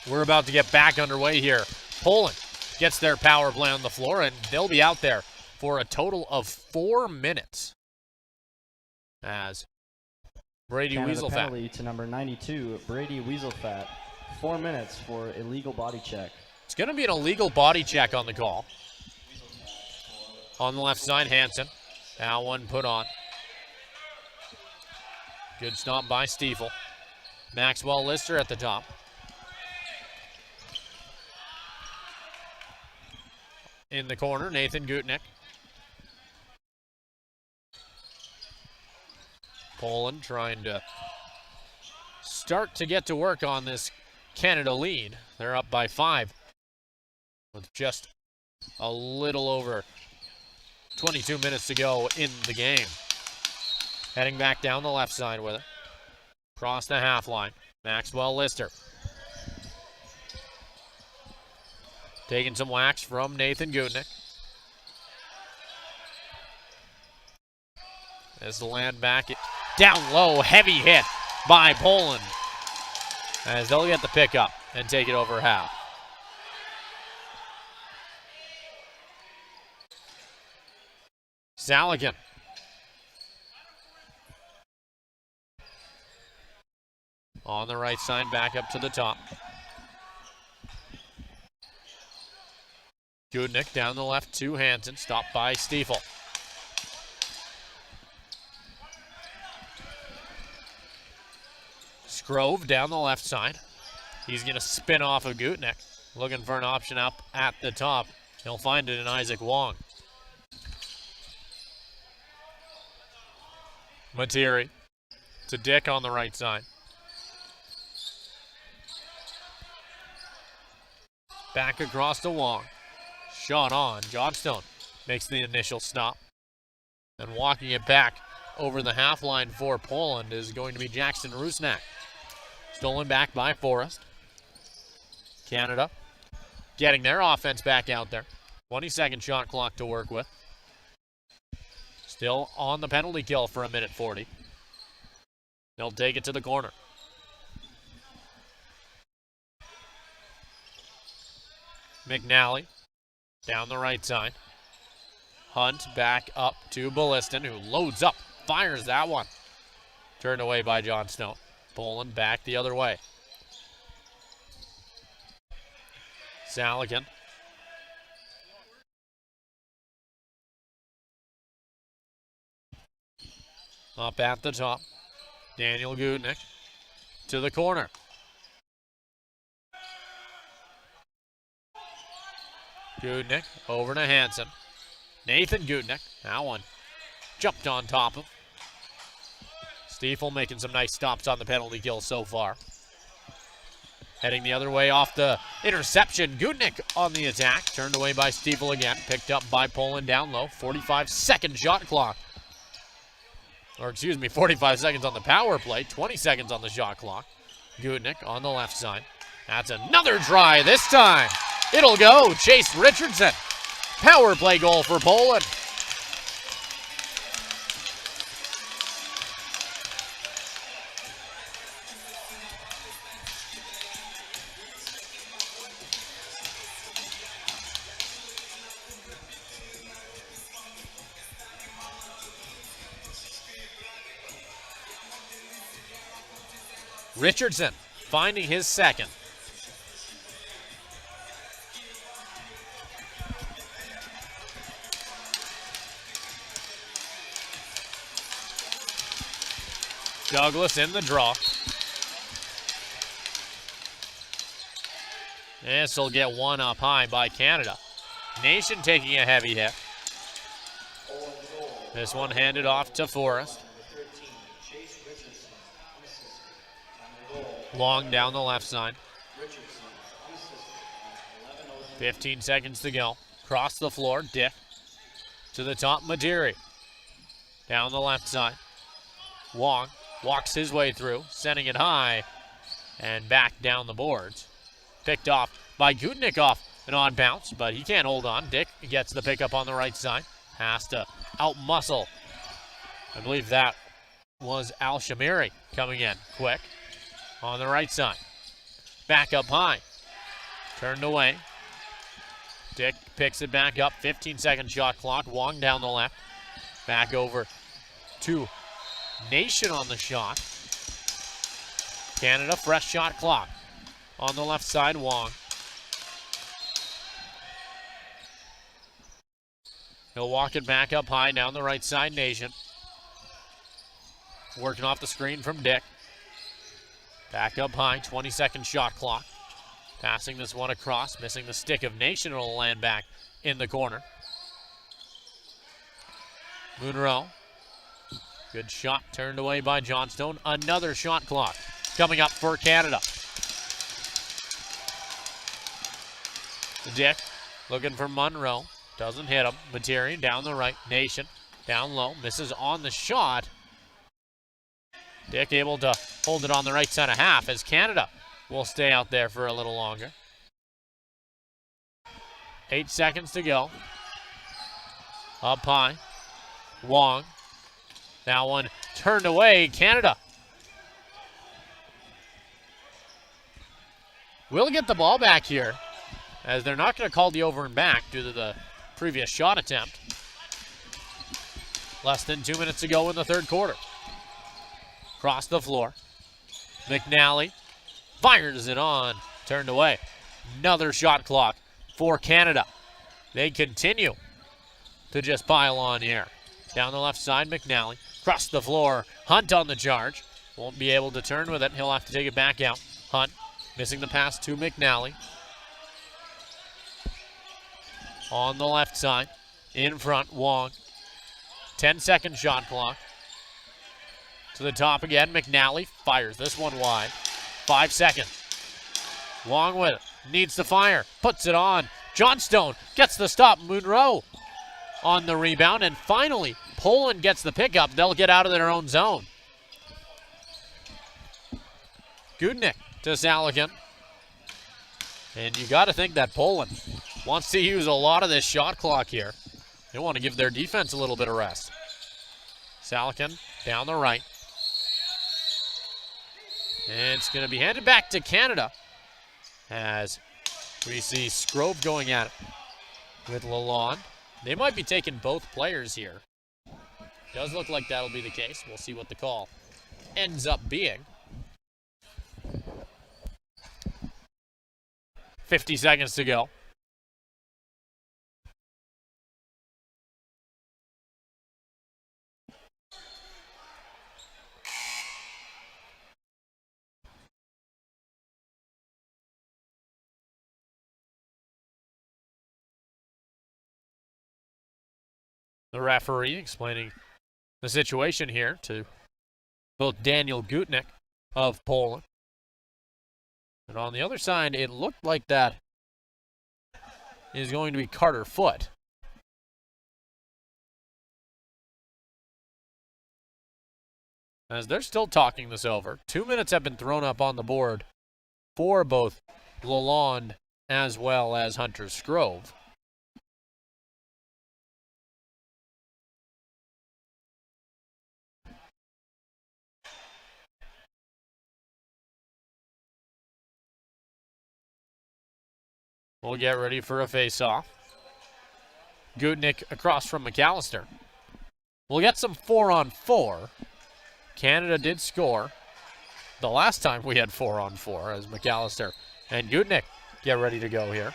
We're about to get back underway here. Poland gets their power play on the floor, and they'll be out there for a total of 4 minutes. As Brady Canada Weaselfat. Penalty to number 92, Brady Weaselfat. 4 minutes for illegal body check. It's going to be an illegal body check on the call. On the left side, Hanson. That one put on. Good stop by Stiefel. Maxwell Lister at the top. In the corner, Nathan Gutnick. Poland trying to start to get to work on this Canada lead. They're up by 5 with just a little over 22 minutes to go in the game. Heading back down the left side with it. Across the half line. Maxwell Lister. Taking some wax from Nathan Gutnick. As the land back, down low, heavy hit by Poland. As they'll get the pickup and take it over half. Saligan. On the right side, back up to the top. Gutnick down the left to Hanson, stopped by Stiefel. Scrove down the left side. He's going to spin off of Gutnick, looking for an option up at the top. He'll find it in Isaac Wong. Materi to Dick on the right side. Back across to Wong. Shot on. Johnstone makes the initial stop. And walking it back over the half line for Poland is going to be Jackson Rusnak. Stolen back by Forrest. Canada getting their offense back out there. 20-second shot clock to work with. Still on the penalty kill for 1:40. They'll take it to the corner. McNally down the right side. Hunt back up to Balliston, who loads up, fires that one. Turned away by Johnstone. Poland back the other way. Saligan. Up at the top. Daniel Gutnick to the corner. Gutnick over to Hanson. Nathan Gutnick, that one jumped on top of. Stiefel making some nice stops on the penalty kill so far. Heading the other way off the interception. Gutnick on the attack. Turned away by Stiefel again. Picked up by Poland down low. 45-second shot clock. or excuse me, 45 seconds on the power play, 20 seconds on the shot clock. Gutnick on the left side. That's another try this time. It'll go. Chase Richardson. Power play goal for Poland. Richardson finding his second. Douglas in the draw. This will get one up high by Canada. Nation taking a heavy hit. This one handed off to Forrest. Long down the left side. 15 seconds to go. Cross the floor, Dick. To the top, Madiri. Down the left side. Wong walks his way through, sending it high, and back down the boards. Picked off by Gutnick off an odd bounce, but he can't hold on. Dick gets the pickup on the right side. Has to out-muscle. I believe that was Al-Shamiri coming in quick. On the right side. Back up high. Turned away. Dick picks it back up. 15-second shot clock. Wong down the left. Back over to Nation on the shot. Canada, fresh shot clock. On the left side, Wong. He'll walk it back up high down the right side, Nation. Working off the screen from Dick. Back up high, 20-second shot clock. Passing this one across, missing the stick of Nation. It'll land back in the corner. Munro. Good shot, turned away by Johnstone. Another shot clock coming up for Canada. Dick looking for Munro. Doesn't hit him. Materi down the right. Nation down low. Misses on the shot. Dick able to hold it on the right side of half as Canada will stay out there for a little longer. 8 seconds to go. Up high. Wong. That one turned away. Canada will get the ball back here as they're not going to call the over and back due to the previous shot attempt. Less than 2 minutes to go in the third quarter. Across the floor. McNally fires it on. Turned away. Another shot clock for Canada. They continue to just pile on here. Down the left side, McNally. Across the floor. Hunt on the charge. Won't be able to turn with it. He'll have to take it back out. Hunt missing the pass to McNally. On the left side. In front, Wong. 10-second shot clock. To the top again, McNally fires this one wide. 5 seconds. Wong with it. Needs to fire. Puts it on. Johnstone gets the stop. Munro on the rebound. And finally, Poland gets the pickup. They'll get out of their own zone. Gutnick to Saligan. And you got to think that Poland wants to use a lot of this shot clock here. They want to give their defense a little bit of rest. Saligan down the right. And it's going to be handed back to Canada as we see Scrove going at it with Lalonde. They might be taking both players here. Does look like that'll be the case. We'll see what the call ends up being. 50 seconds to go. The referee explaining the situation here to both Daniel Gutnick of Poland. And on the other side, it looked like that is going to be Carter Foote. as they're still talking this over. 2 minutes have been thrown up on the board for both Lalonde as well as Hunters Grove. We'll get ready for a face-off. Gutnick across from McAllister. We'll get some 4-on-4. Canada did score the last time we had 4-on-4 as McAllister and Gutnick get ready to go here.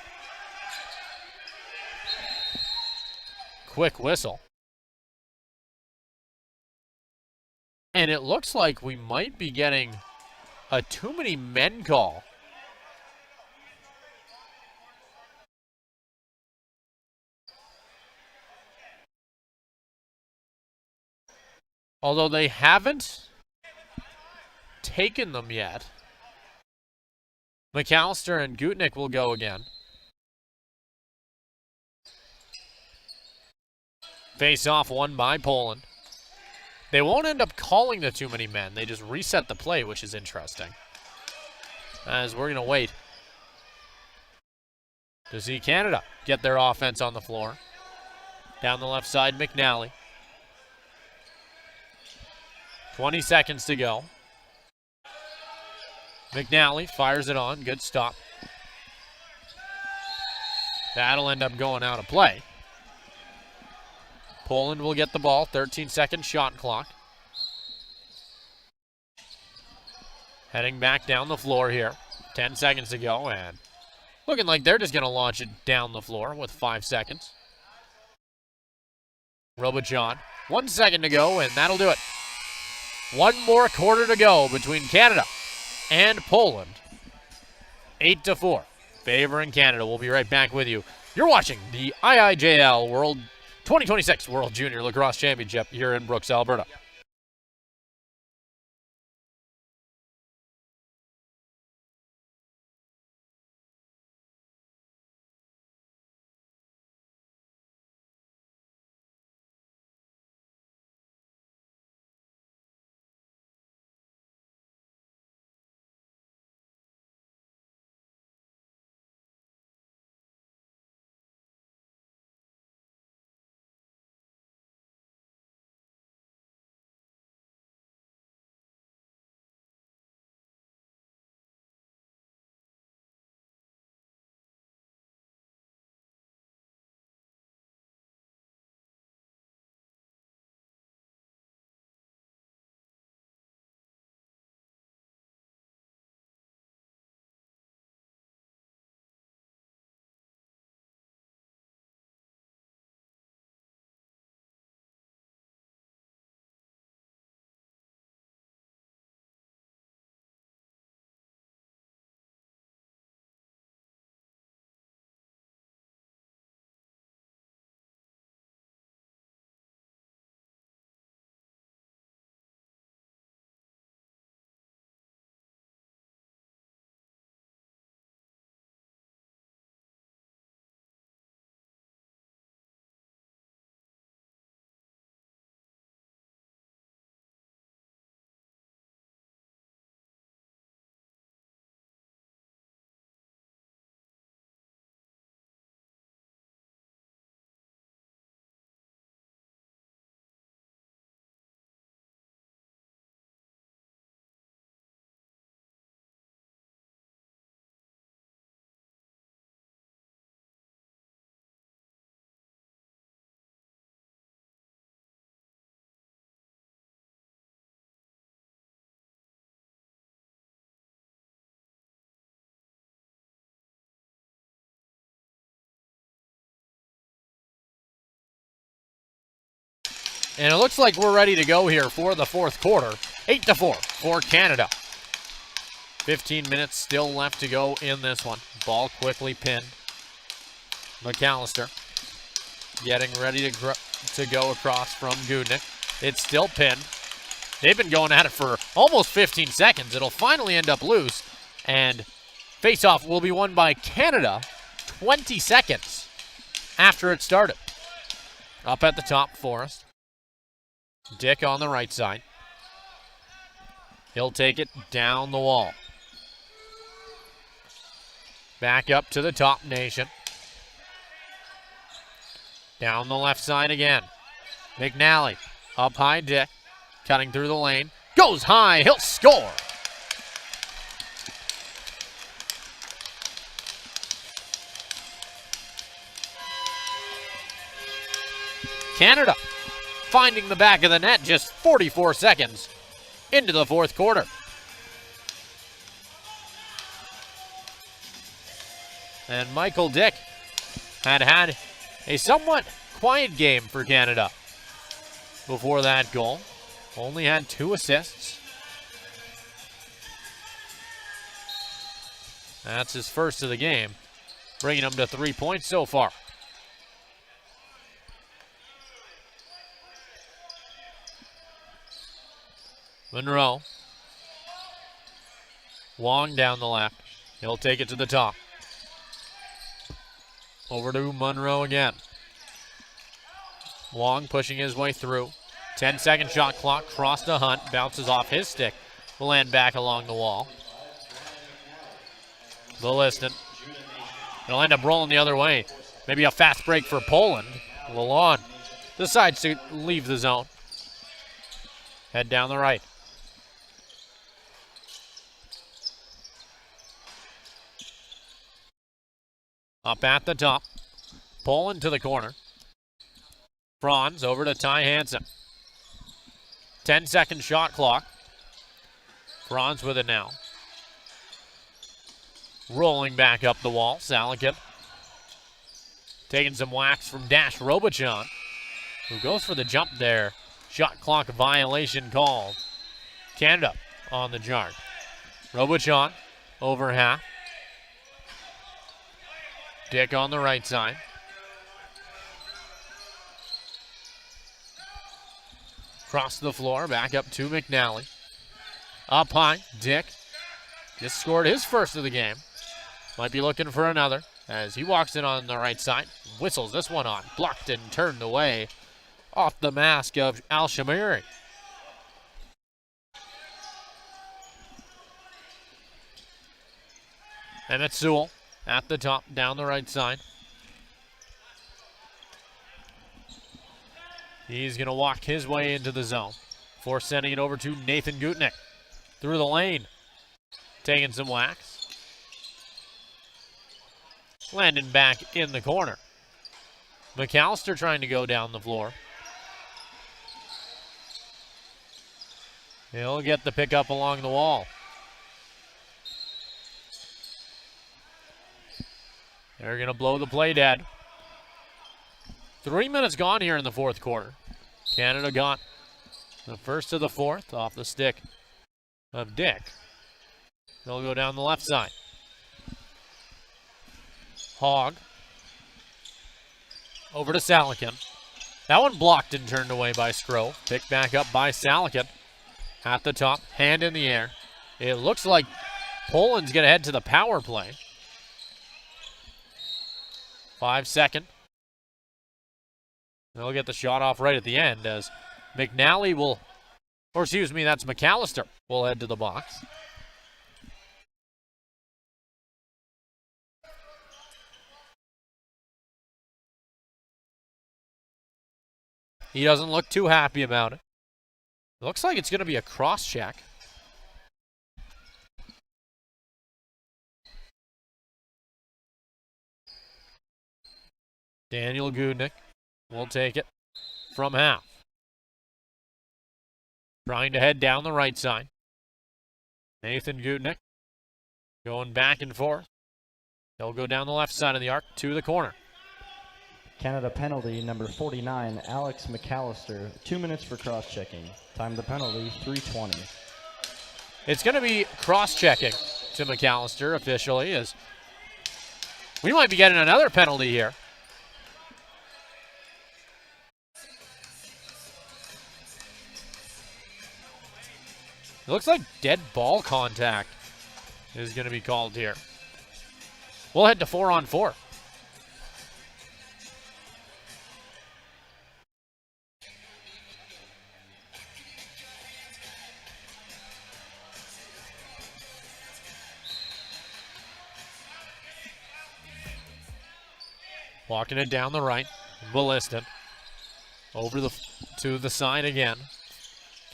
Quick whistle. And it looks like we might be getting a too many men call. Although they haven't taken them yet. McAllister and Gutnick will go again. Face off won by Poland. They won't end up calling the too many men. They just reset the play, which is interesting. As we're going to wait to see Canada get their offense on the floor. Down the left side, McNally. 20 seconds to go. McNally fires it on. Good stop. That'll end up going out of play. Poland will get the ball. 13-second shot clock. Heading back down the floor here. 10 seconds to go, and looking like they're just going to launch it down the floor with 5 seconds. Robichaud. 1 second to go, and that'll do it. One more quarter to go between Canada and Poland. 8-4, favoring Canada. We'll be right back with you. You're watching the IIJL World 2026 World Junior Lacrosse Championship here in Brooks, Alberta. And it looks like we're ready to go here for the fourth quarter. 8-4 for Canada. 15 minutes still left to go in this one. Ball quickly pinned. McAllister getting ready to go across from Gutnick. It's still pinned. They've been going at it for almost 15 seconds. It'll finally end up loose. And face-off will be won by Canada 20 seconds after it started. Up at the top, Forrest. Dick on the right side. He'll take it down the wall. Back up to the top nation. Down the left side again. McNally up high, Dick. Cutting through the lane. Goes high. He'll score. Canada finding the back of the net just 44 seconds into the fourth quarter. And Michael Dick had a somewhat quiet game for Canada before that goal. Only had 2 assists. That's his first of the game, bringing him to 3 points so far. Monroe. Wong down the left. He'll take it to the top. Over to Monroe again. Wong pushing his way through. 10-second shot clock. Cross to Hunt. Bounces off his stick. Will land back along the wall. Leliston. It'll end up rolling the other way. Maybe a fast break for Poland. Lalonde decides to leave the zone. Head down the right. Up at the top. Poland to the corner. Franz over to Ty Hanson. 10-second shot clock. Franz with it now. Rolling back up the wall. Salakin. Taking some wax from Dash Robichon, who goes for the jump there. Shot clock violation called. Canada on the charge. Robichon over half. Dick on the right side. Across the floor, back up to McNally. Up high, Dick. Just scored his first of the game. Might be looking for another as he walks in on the right side. Whistles this one on. Blocked and turned away off the mask of Al-Shamiri. Emmett Sewell at the top, down the right side. He's going to walk his way into the zone. Before sending it over to Nathan Gutnick. Through the lane. Taking some wax. Landing back in the corner. McAllister trying to go down the floor. He'll get the pickup along the wall. They're going to blow the play dead. 3 minutes gone here in the fourth quarter. Canada got the first of the fourth off the stick of Dick. They'll go down the left side. Hogg. Over to Salakin. That one blocked and turned away by Scrow. Picked back up by Salakin. At the top, hand in the air. It looks like Poland's going to head to the power play. 5 second. They'll get the shot off right at the end as McNally will, or excuse me, that's McAllister, will head to the box. He doesn't look too happy about it. It looks like it's going to be a cross check. Daniel Gudnick will take it from half. Trying to head down the right side. Nathan Gutnick going back and forth. He'll go down the left side of the arc to the corner. Canada penalty number 49, Alex McAllister. 2 minutes for cross-checking. Time of the penalty, 3:20. It's going to be cross-checking to McAllister officially, as we might be getting another penalty here. It looks like dead ball contact is going to be called here. We'll head to 4-on-4. Walking it down the right. Ballistin. Over to the side again.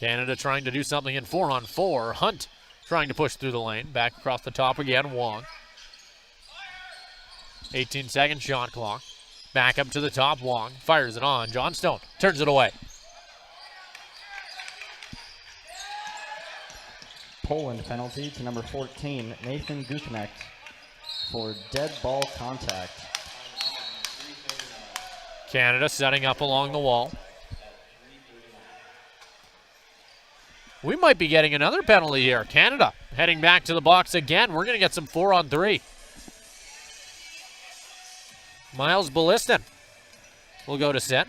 Canada trying to do something in 4-on-4. Hunt trying to push through the lane. Back across the top again. Wong. 18-second shot clock. Back up to the top. Wong fires it on. Johnstone turns it away. Poland penalty to number 14, Nathan Guknecht, for dead ball contact. Canada setting up along the wall. We might be getting another penalty here. Canada heading back to the box again. We're going to get some 4-on-3. Miles Ballistin will go to set.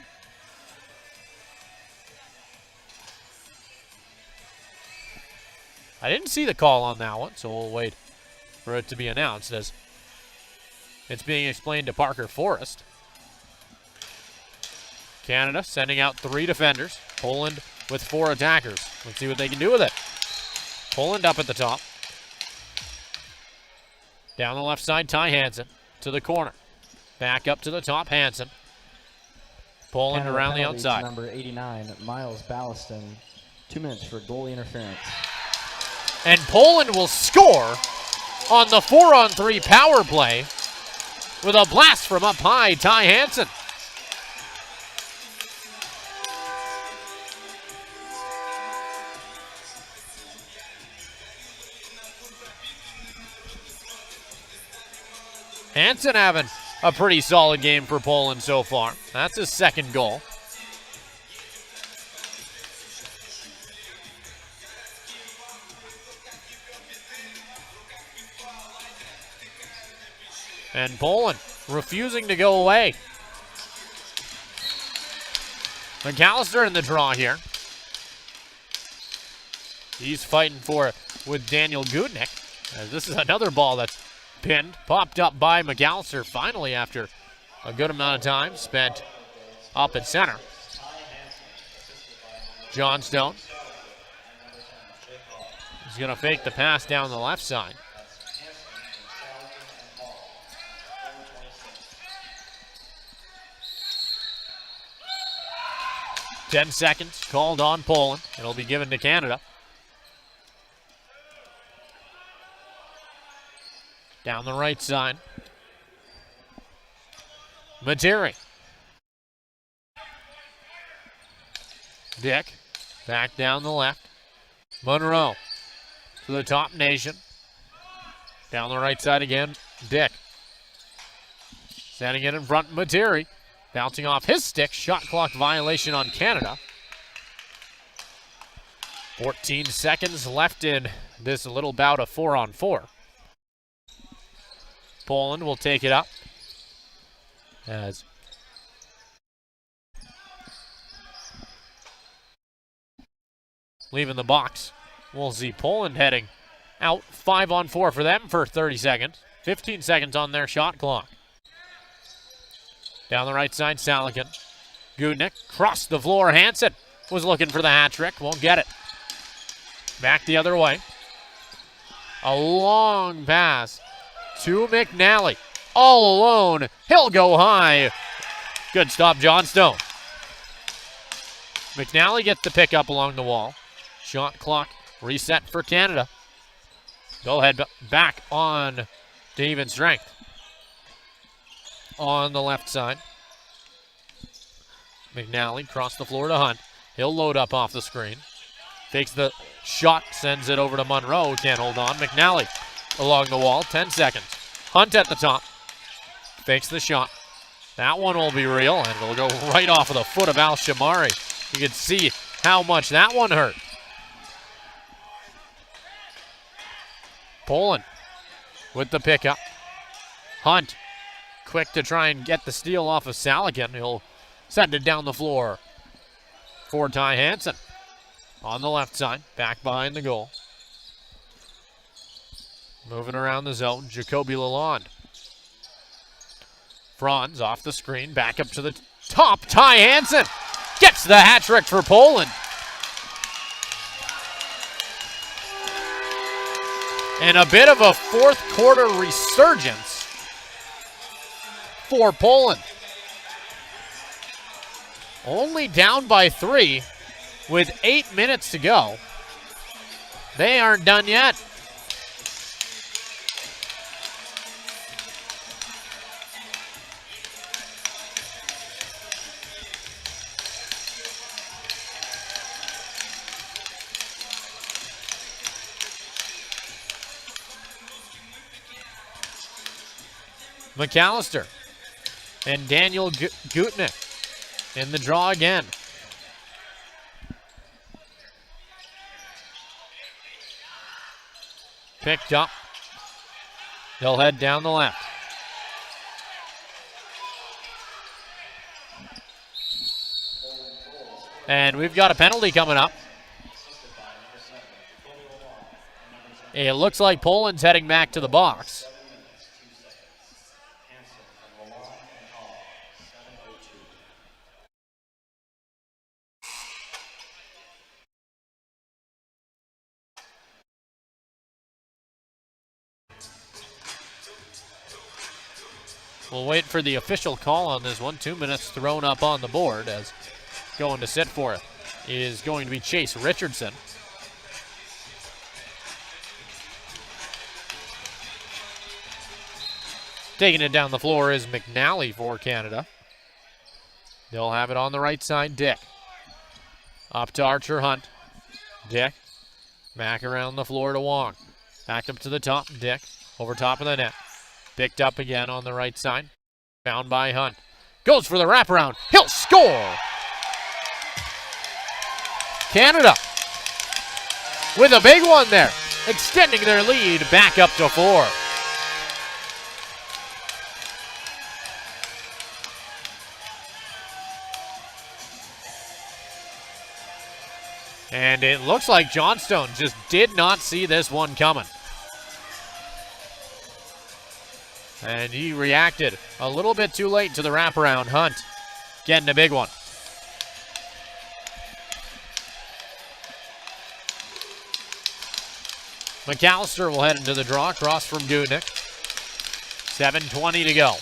I didn't see the call on that one, so we'll wait for it to be announced as it's being explained to Parker Forrest. Canada sending out 3 defenders. Poland with 4 attackers. Let's see what they can do with it. Poland up at the top. Down the left side, Ty Hanson to the corner. Back up to the top, Hanson. Poland Canada around the penalty to outside. number 89, Miles Ballaston, 2 minutes for goalie interference. And Poland will score on the 4-on-3 power play with a blast from up high, Ty Hanson. Hanson having a pretty solid game for Poland so far. That's his 2nd goal. And Poland refusing to go away. McAllister in the draw here. He's fighting for it with Daniel Gutnick. This is another ball that's pinned, popped up by McAllister finally after a good amount of time spent up at center. Johnstone is going to fake the pass down the left side. Ten seconds called on Poland. It'll be given to Canada. Down the right side. Materi. Dick. Back down the left. Monroe to the top nation. Down the right side again. Dick. Standing it in front, Materi. Bouncing off his stick. Shot clock violation on Canada. 14 seconds left in this little bout of 4-on-4. Poland will take it up as leaving the box. We'll see Poland heading out. 5-on-4 for them for 30 seconds. 15 seconds on their shot clock. Down the right side, Salikin. Gudnick crossed the floor. Hanson was looking for the hat trick. Won't get it. Back the other way. A long pass to McNally. All alone. He'll go high. Good stop, Johnstone. McNally gets the pick up along the wall. Shot clock reset for Canada. Go ahead back on to even strength. On the left side. McNally crossed the floor to Hunt. He'll load up off the screen. Takes the shot, sends it over to Monroe. Can't hold on. McNally along the wall. 10 seconds. Hunt at the top. Fakes the shot. That one will be real, and it'll go right off of the foot of Al Shamari. You can see how much that one hurt. Poland with the pickup. Hunt quick to try and get the steal off of Salikin. He'll send it down the floor for Ty Hanson. On the left side, back behind the goal. Moving around the zone, Jacoby Lalonde. Franz off the screen, back up to the top. Ty Hanson gets the hat trick for Poland. And a bit of a fourth quarter resurgence for Poland. only down by 3 with 8 minutes to go. They aren't done yet. McAllister and Daniel Gutnick in the draw again. Picked up. They'll head down the left. And we've got a penalty coming up. It looks like Poland's heading back to the box. We'll wait for the official call on this one. 2 minutes thrown up on the board as going to sit for it is going to be Chase Richardson. Taking it down the floor is McNally for Canada. They'll have it on the right side, Dick. Up to Archer Hunt. Dick. Back around the floor to Wong. Back up to the top, Dick. Over top of the net. Picked up again on the right side. Found by Hunt. Goes for the wraparound. He'll score! Canada with a big one there. Extending their lead back up to 4. And it looks like Johnstone just did not see this one coming. And he reacted a little bit too late to the wraparound. Hunt getting a big one. McAllister will head into the draw across from Gutnick. 7:20 to go.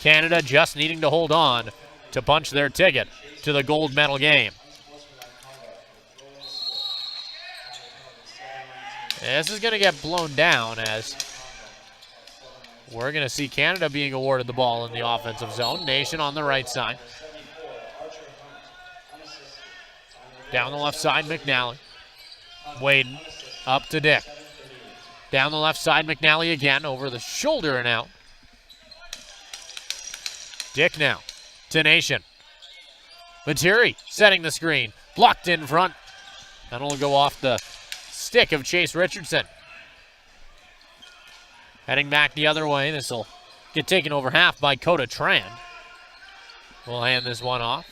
Canada just needing to hold on to punch their ticket to the gold medal game. This is going to get blown down as we're going to see Canada being awarded the ball in the offensive zone. Nation on the right side. Down the left side, McNally. Waden up to Dick. Down the left side, McNally again, over the shoulder and out. Dick now to Nation. Materi setting the screen. Blocked in front. That'll go off the stick of Chase Richardson. Heading back the other way. This will get taken over half by Coda Tran. We'll hand this one off.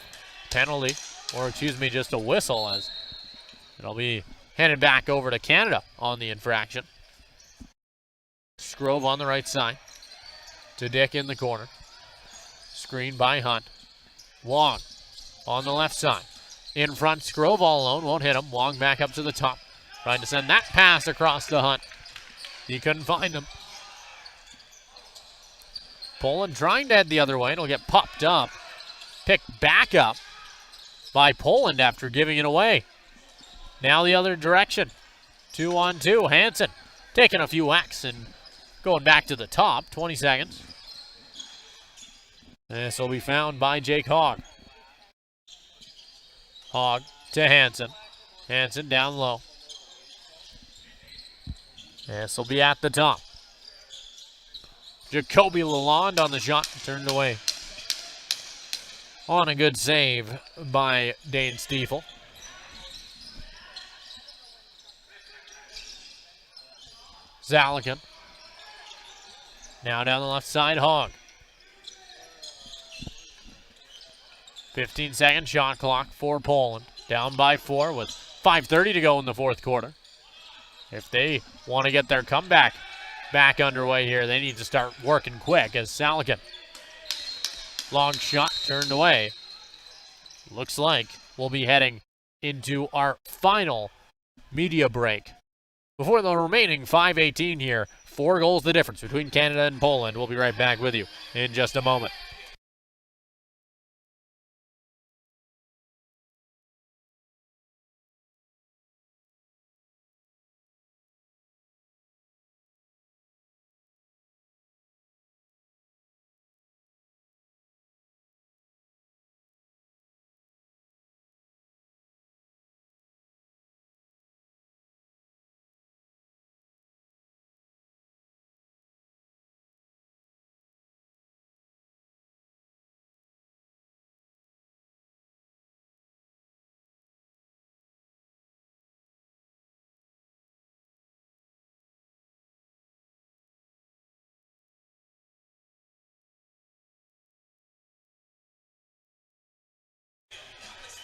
Penalty, or excuse me, just a whistle, as it'll be handed back over to Canada on the infraction. Scrove on the right side to Dick in the corner. Screen by Hunt. Wong on the left side. In front, Scrove all alone, won't hit him. Wong back up to the top. Trying to send that pass across to Hunt. He couldn't find him. Poland trying to head the other way. It'll get popped up. Picked back up by Poland after giving it away. Now the other direction. 2-on-2. Hanson taking a few whacks and going back to the top. 20 seconds. This will be found by Jake Hogg. Hogg to Hanson. Hanson down low. This will be at the top. Jacoby Lalonde on the shot, turned away. On a good save by Dane Stiefel. Zalikin. Now down the left side, Hogg. 15-second shot clock for Poland. Down by 4 with 5:30 to go in the fourth quarter. If they want to get their comeback back underway here, they need to start working quick as Zalikin. Long shot turned away. Looks like we'll be heading into our final media break. Before the remaining 5:18 here, 4 goals the difference between Canada and Poland. We'll be right back with you in just a moment.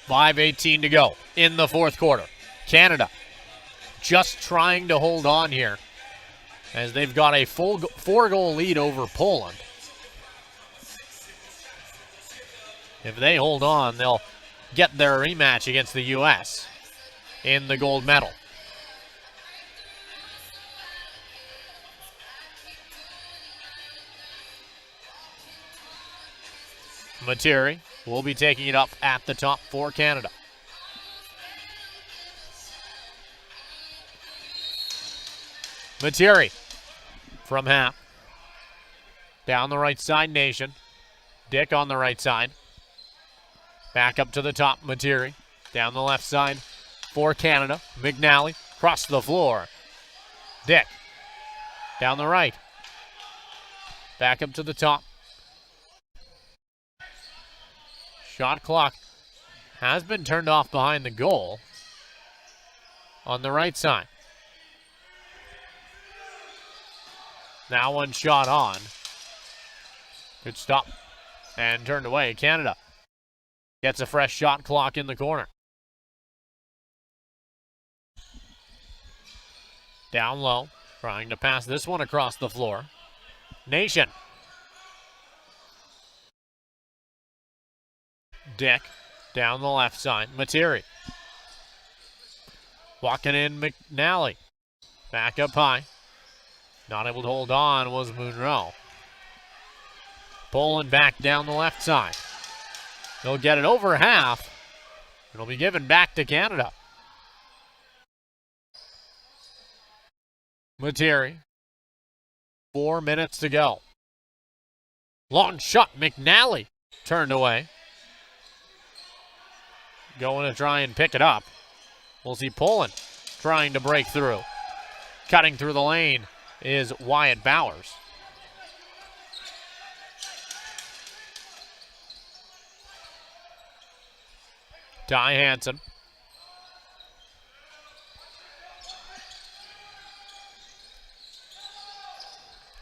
5:18 to go in the fourth quarter. Canada just trying to hold on here as they've got a full 4-goal lead over Poland. If they hold on, they'll get their rematch against the U.S. in the gold medal. Materi will be taking it up at the top for Canada. Materi from half. Down the right side, Nation. Dick on the right side. Back up to the top, Materi. Down the left side for Canada. McNally across the floor. Dick down the right. Back up to the top. Shot clock has been turned off behind the goal on the right side. Now one shot on. Good stop and turned away. Canada gets a fresh shot clock in the corner. Down low, trying to pass this one across the floor. Nation. Dick down the left side. Materi. Walking in McNally. Back up high. Not able to hold on was Monroe. Poland back down the left side. They'll get it over half. It'll be given back to Canada. Materi. 4 minutes to go. Long shot. McNally turned away. Going to try and pick it up. We'll see Poland trying to break through. Cutting through the lane is Wyatt Bowers. Ty Hanson.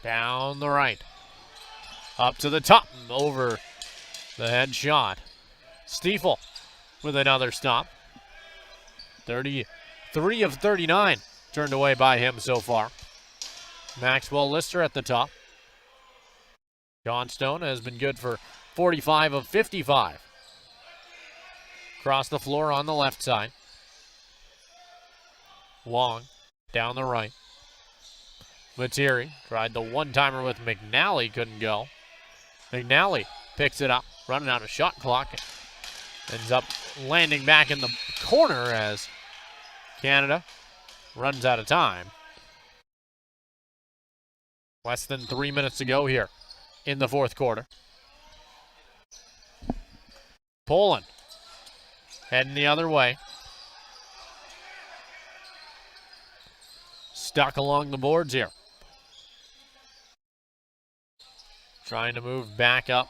Down the right. Up to the top. Over the head shot. Stiefel with another stop. 33 of 39 turned away by him so far. Maxwell Lister at the top. Johnstone has been good for 45 of 55. Across the floor on the left side. Wong down the right. Materi tried the one-timer with McNally, couldn't go. McNally picks it up, running out of shot clock. Ends up landing back in the corner as Canada runs out of time. Less than 3 minutes to go here in the fourth quarter. Poland heading the other way. Stuck along the boards here. Trying to move back up.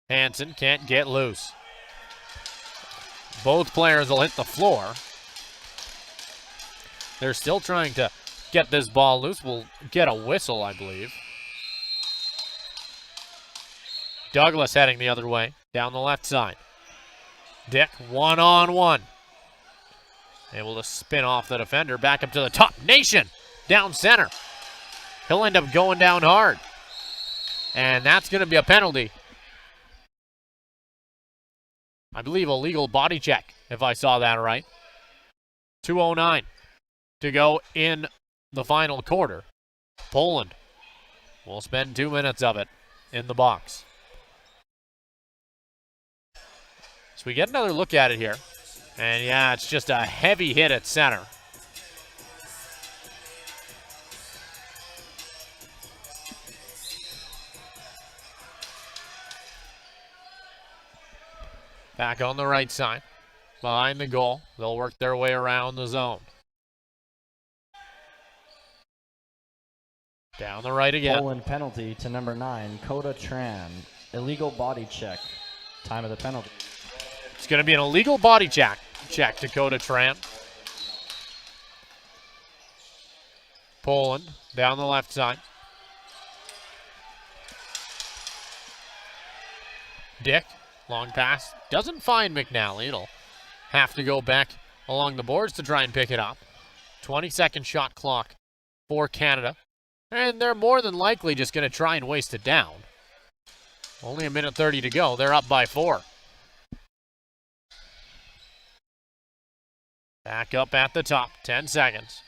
Hanson can't get loose. Both players will hit the floor. They're still trying to get this ball loose. We'll get a whistle, I believe. Douglas heading the other way, down the left side. Dick, one-on-one. Able to spin off the defender, back up to the top. Nation, down center. He'll end up going down hard. And that's going to be a penalty. I believe a legal body check, if I saw that right. 2:09 to go in the final quarter. Poland will spend 2 minutes of it in the box. So we get another look at it here. And yeah, it's just a heavy hit at center. Back on the right side, behind the goal. They'll work their way around the zone. Down the right again. Poland penalty to number 9, Coda Tran. Illegal body check. Time of the penalty. It's going to be an illegal body check to Coda Tran. Poland down the left side. Dick Long pass doesn't find McNally. It'll have to go back along the boards to try and pick it up. 20-second shot clock for Canada. And they're more than likely just going to try and waste it down. Only a minute 30 to go. They're up by 4. Back up at the top. 10 seconds.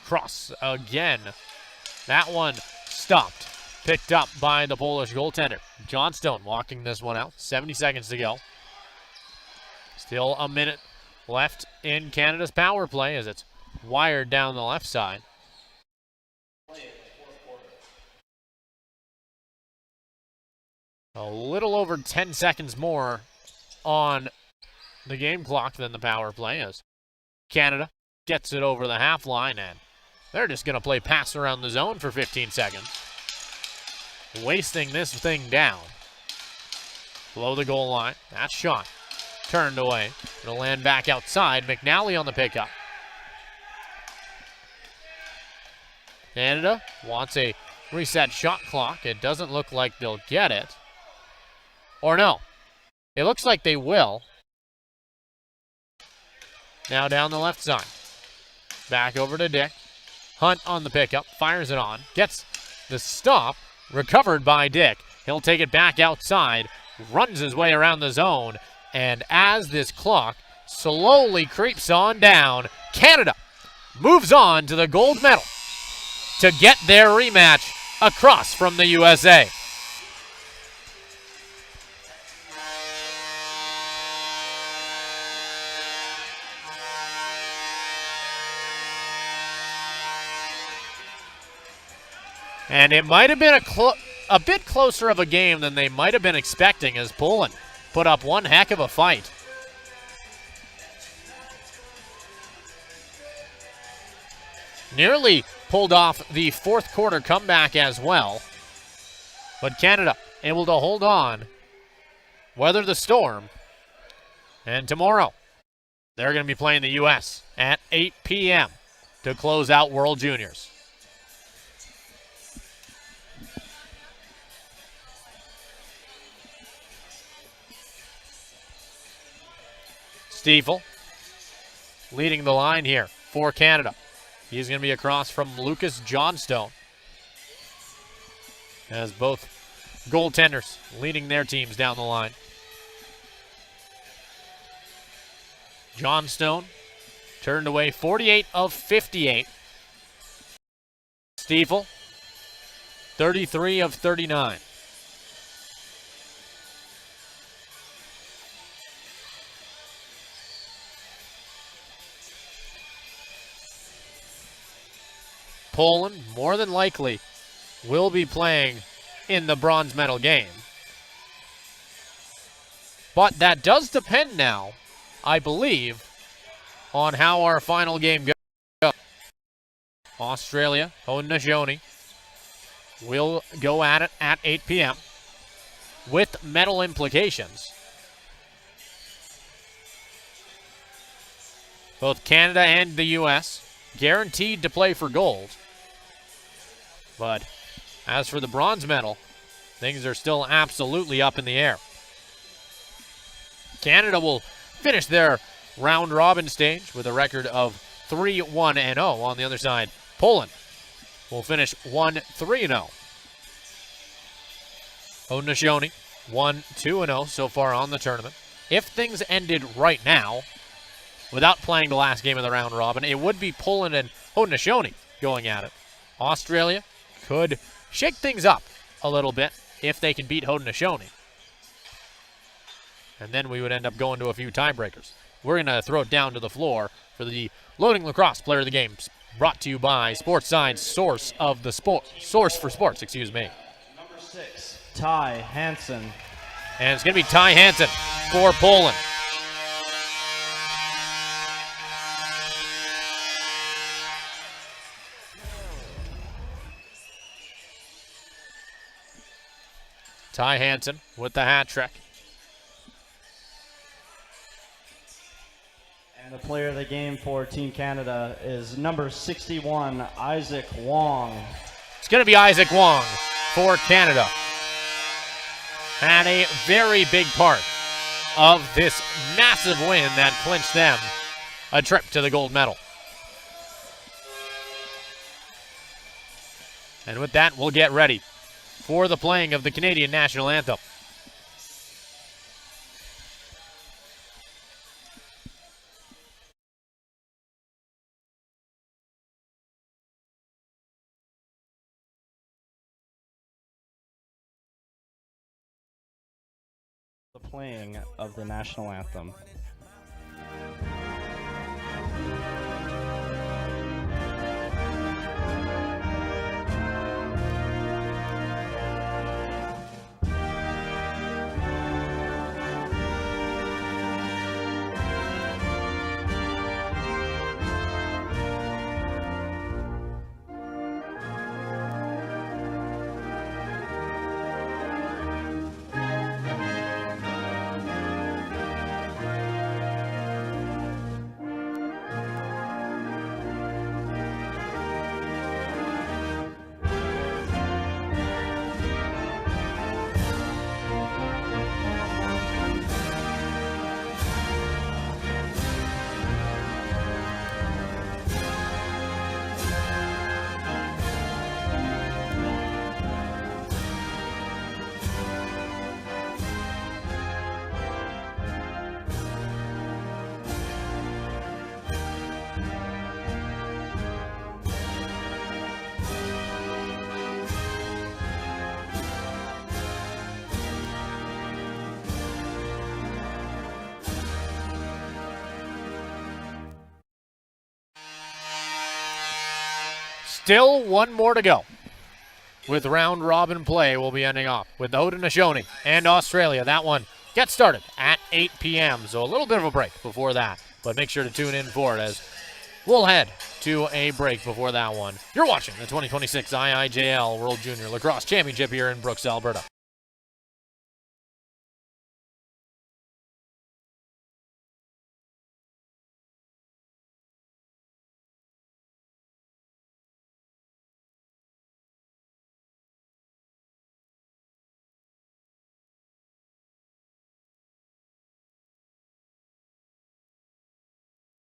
Cross again. That one stopped. Picked up by the Polish goaltender. Johnstone walking this one out. 70 seconds to go. Still a minute left in Canada's power play as it's wired down the left side. A little over 10 seconds more on the game clock than the power play as Canada gets it over the half line, and they're just going to play pass around the zone for 15 seconds. Wasting this thing down. Below the goal line. That shot turned away. It'll land back outside. McNally on the pickup. Canada wants a reset shot clock. It doesn't look like they'll get it. Or no. It looks like they will. Now down the left side. Back over to Dick. Hunt on the pickup. Fires it on. Gets the stop. Recovered by Dick. He'll take it back outside. Runs his way around the zone. And as this clock slowly creeps on down, Canada moves on to the gold medal to get their rematch across from the USA. And it might have been a bit closer of a game than they might have been expecting as Poland put up one heck of a fight. Nearly pulled off the fourth quarter comeback as well. But Canada able to hold on, weather the storm. And tomorrow, they're going to be playing the U.S. at 8 p.m. to close out World Juniors. Stiefel leading the line here for Canada. He's going to be across from Lucas Johnstone, as both goaltenders leading their teams down the line. Johnstone turned away 48 of 58. Stiefel 33 of 39. Poland, more than likely, will be playing in the bronze medal game. But that does depend now, I believe, on how our final game goes. Australia, Haudenosaunee, will go at it at 8 p.m. with medal implications. Both Canada and the U.S. guaranteed to play for gold. But as for the bronze medal, things are still absolutely up in the air. Canada will finish their round-robin stage with a record of 3-1-0. On the other side, Poland will finish 1-3-0. Haudenosaunee 1-2-0 so far on the tournament. If things ended right now, without playing the last game of the round-robin, it would be Poland and Haudenosaunee going at it. Australia could shake things up a little bit if they can beat Haudenosaunee. And then we would end up going to a few tiebreakers. We're going to throw it down to the floor for the Loading Lacrosse Player of the Game, brought to you by SportSide, source for sports, excuse me. Number 6, Ty Hanson. And it's going to be Ty Hanson for Poland. Ty Hanson with the hat trick. And the player of the game for Team Canada is number 61, Issac Wong. It's going to be Isaac Wong for Canada. had a very big part of this massive win that clinched them a trip to the gold medal. And with that, we'll get ready for the playing of the Canadian National Anthem. The playing of the national anthem. Still one more to go. With round robin play, we'll be ending off with the Haudenosaunee and Australia. That one gets started at 8 p.m. So a little bit of a break before that. But make sure to tune in for it as we'll head to a break before that one. You're watching the 2026 IIJL World Junior Lacrosse Championship here in Brooks, Alberta.